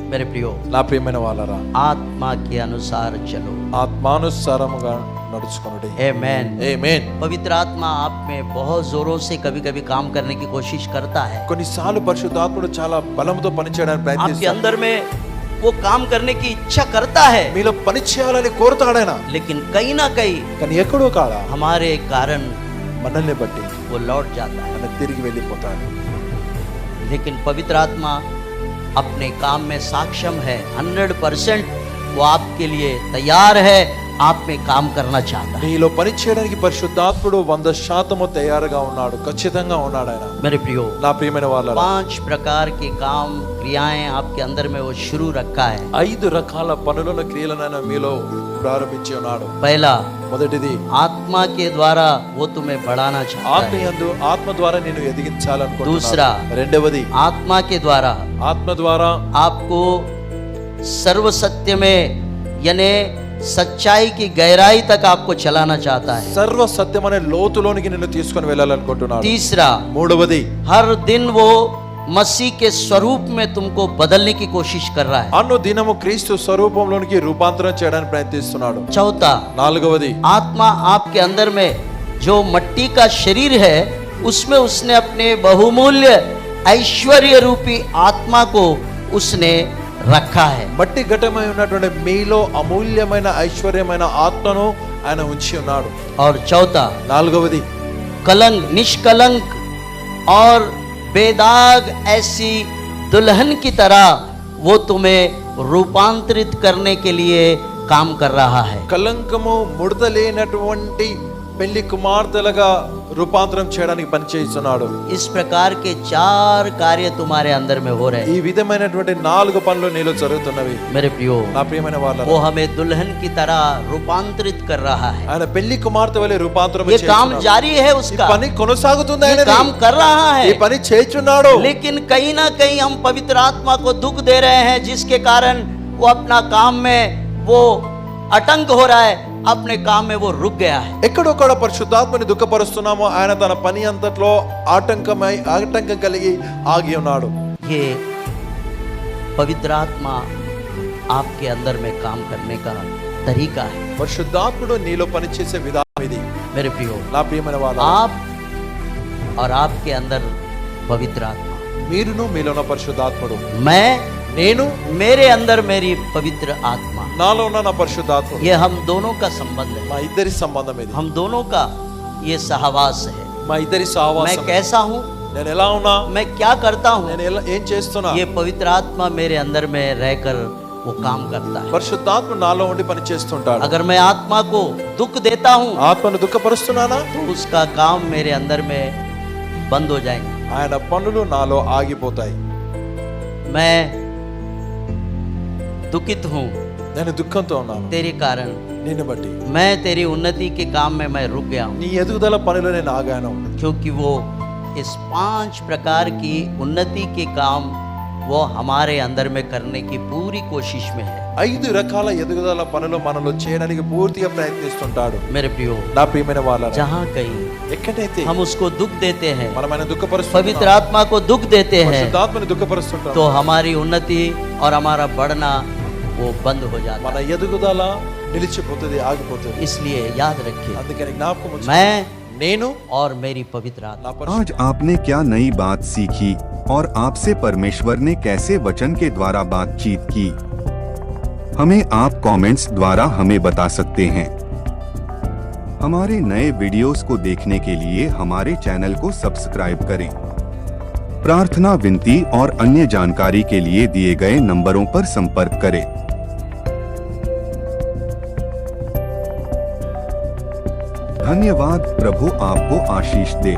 मेरे प्रियो, నా ప్రియమైన వాళ్ళరా, आत्मा के अनुसार चलो। ఆత్మానుసారముగా నడుచుకొనుడి। आमेन। ఆమేన్। पवित्र आत्मा आप में बहुत जोरों से कभी कभी काम करने की कोशिश करता है। కొన్నిసార్లు పరిశుద్ధాత్ముడు చాలా బలంతో పనిచేయడానికి आपके ప్రయత్నిస్తాడు, अंदर में वो काम करने की इच्छा करता है, మీలో పని చేయాలని కోరుతాడు ఆయన, लेकिन कहीं ना कहीं కానీ ఎక్కడో కాడ हमारे कारण మనల్ని బట్టి वो लौट जाता है। ఆయన తిరిగి వెళ్ళిపోతాడు। लेकिन पवित्र आत्मा अपने काम में सक्षम है, 100% वो आपके लिए तैयार है, आप में काम करना चाहता है। నీలో పని చేయడానికి పరిశుద్ధాత్ముడు 100% తయారుగా ఉన్నాడు, ఖచ్చితంగా ఉన్నాడు ఆయన। मेरे प्रियो, నా ప్రియమైన వాళ్ళరా, 5 प्रकार के काम क्रियाएं आपके अंदर में वो शुरू रखा है। 5 రకాల పనులను క్రియలను ఆయన మీలో ప్రారంభించి ఉన్నాడు। पहला, మొదటిది आत्मा के द्वारा वो तुम्हें बढ़ाना चाहता है। ఆత్మయందు, ఆత్మ ద్వారా నిన్ను ఎదిగించాలనుకుంటున్నాడు। दूसरा, రెండవది आत्मा के द्वारा ఆత్మ ద్వారా आपको सर्व सत्य में यानी सच्चाई की गहराई तक आपको चलाना चाहता है। సర్వ సత్యమనే లోతులోనికి నిన్ను తీసుకొని వెళ్ళాలనుకుంటున్నాడు। तीसरा, మూడవది हर दिन वो मसीह के स्वरूप में तुमको बदलने की कोशिश कर रहा है। అను దినము క్రీస్తు స్వరూపంలోనికి రూపాంతరం చేయడానికి ప్రయత్నిస్తున్నాడు। चौथा, నాలుగవది आत्मा आपके अंदर में जो मट्टी का शरीर है उसमें उसने अपने बहुमूल्य ऐश्वर्य रूपी आत्मा को उसने रखा है। మట్టి ఘటమై ఉన్నటువంటి మీలో అమూల్యమైన ఐశ్వర్యమైన ఆత్మను ఆయన ఉంచి ఉన్నాడు। और चौथा, నాలుగవది कलंक निष्कलंक और बेदाग ऐसी दुल्हन की तरह वो तुम्हें रूपांतरित करने के लिए काम कर रहा है। కలంకము ముడత లేనటువంటి పెళ్లి కుమార్తెలుగా రూపాంతరం చేయడానికి పనిచేస్తున్నాడు। इस प्रकार के 4 कार्य तुम्हारे अंदर में हो रहे ఈ हैं। విధమైనటువంటి 4 పనులు నీలో జరుగుతున్నవి। मेरे प्रियो, నా ప్రియమైన వాళ్ళారా, वो हमें दुल्हन की तरह रूपांतरित कर रहा है। ఆయన పెళ్లి కుమార్తె వలె రూపాంతరం ये काम చేస్తున్నాడు। जारी है ఈ उसका, పని కొనసాగుతుంది, ये ఆయనది काम कर रहा ఈ है, పని చేస్తున్నాడు। लेकिन कहीं ना कहीं हम पवित्र आत्मा को दुख दे रहे हैं, जिसके कारण वो अपना काम में वो अटंक हो रहा है, अपने काम में वो रुक गया है। ఎక్కడొక్కడ పరిశుద్ధాత్మని దుఃఖపరుస్తున్నామో ఆయన తన పని అంతట్లో ఆటంకం కలిగి ఆగి ఉన్నాడు। ये पवित्र आत्मा आपके अंदर में काम करने का तरीका है। పరిశుద్ధాత్ముడు నీలో పనిచేసే విధానం ఇది। मेरे प्रियो, నా ప్రియమైన వాళ్ళ, आप और आपके अंदर पवित्र आत्मा, మీరును మీలోన పరిశుద్ధాత్ముడు, मैं, నేను मेरे अंदर मेरी पवित्र आत्मा, నాలో ఉన్న నా పరిశుద్ధాత్ముడు, ये हम दोनों का संबंध है। మా ఇద్దరి సంబంధం ఇది। हम दोनों का ये सहवास है। మా ఇద్దరి मैं సహవాసం। कैसा हूँ, నేను ఎలా ఉన్నా, मैं क्या करता हूँ, నేను ఏం చేస్తున్నా, ये पवित्र आत्मा मेरे अंदर में रहकर वो काम करता है। పరిశుద్ధాత్మ నాలో ఉండి పని చేస్తుంటాడు। अगर मैं आत्मा को दुख देता हूँ ఆత్మను దుఃఖపరుస్తున్నానా, तो उसका काम मेरे अंदर में बंद हो जाएंगे। ఆయన పనులు నాలో ఆగిపోతాయి। मैं दुखित हूँ నేను దుఃఖంతో ఉన్నాను तेरे कारण నిన్ను బట్టి मैं तेरी उन्नति के काम में मैं रुक गया हूँ, నీ ఎదుగుదల పనిలో నేను ఆగాను क्योंकि वो इस 5 प्रकार की उन्नति के काम वो हमारे अंदर में करने की पूरी कोशिश में है। 5 రకాల ఎదుగుదల పనులు మనలో చేయడానికి పూర్తిగా ప్రయత్నిస్తుంటాడు मेरे प्रियो, నా ప్రియమైన వాళ్ళ जहाँ कहीं ఎక్కడైతే हम उसको दुख देते हैं, మనం ఆయన पवित्र దుఃఖపరుస్తుంటాం आत्मा को दुख देते हैं, పరిశుద్ధాత్మని దుఃఖపరుస్తుంటాం तो हमारी उन्नति और हमारा बढ़ना वो बंद हो जाता మన ఎదుగుదల నిలిచిపోతుంది ఆగిపోతుంది है। इसलिए याद रखिए, అందుకని జ్ఞాపకం ఉంచుకో. मैं నేను और मेरी पवित्र आत्मा। నా పరిశుద్ధ आज आपने क्या नई बात सीखी और आपसे परमेश्वर ने कैसे वचन के द्वारा बातचीत की? हमें आप कमेंट्स द्वारा हमें बता सकते हैं। हमारे नए वीडियोस को देखने के लिए हमारे चैनल को सब्सक्राइब करें। प्रार्थना, विनती और अन्य जानकारी के लिए दिए गए नंबरों पर संपर्क करें। धन्यवाद। प्रभु आपको आशीष दे।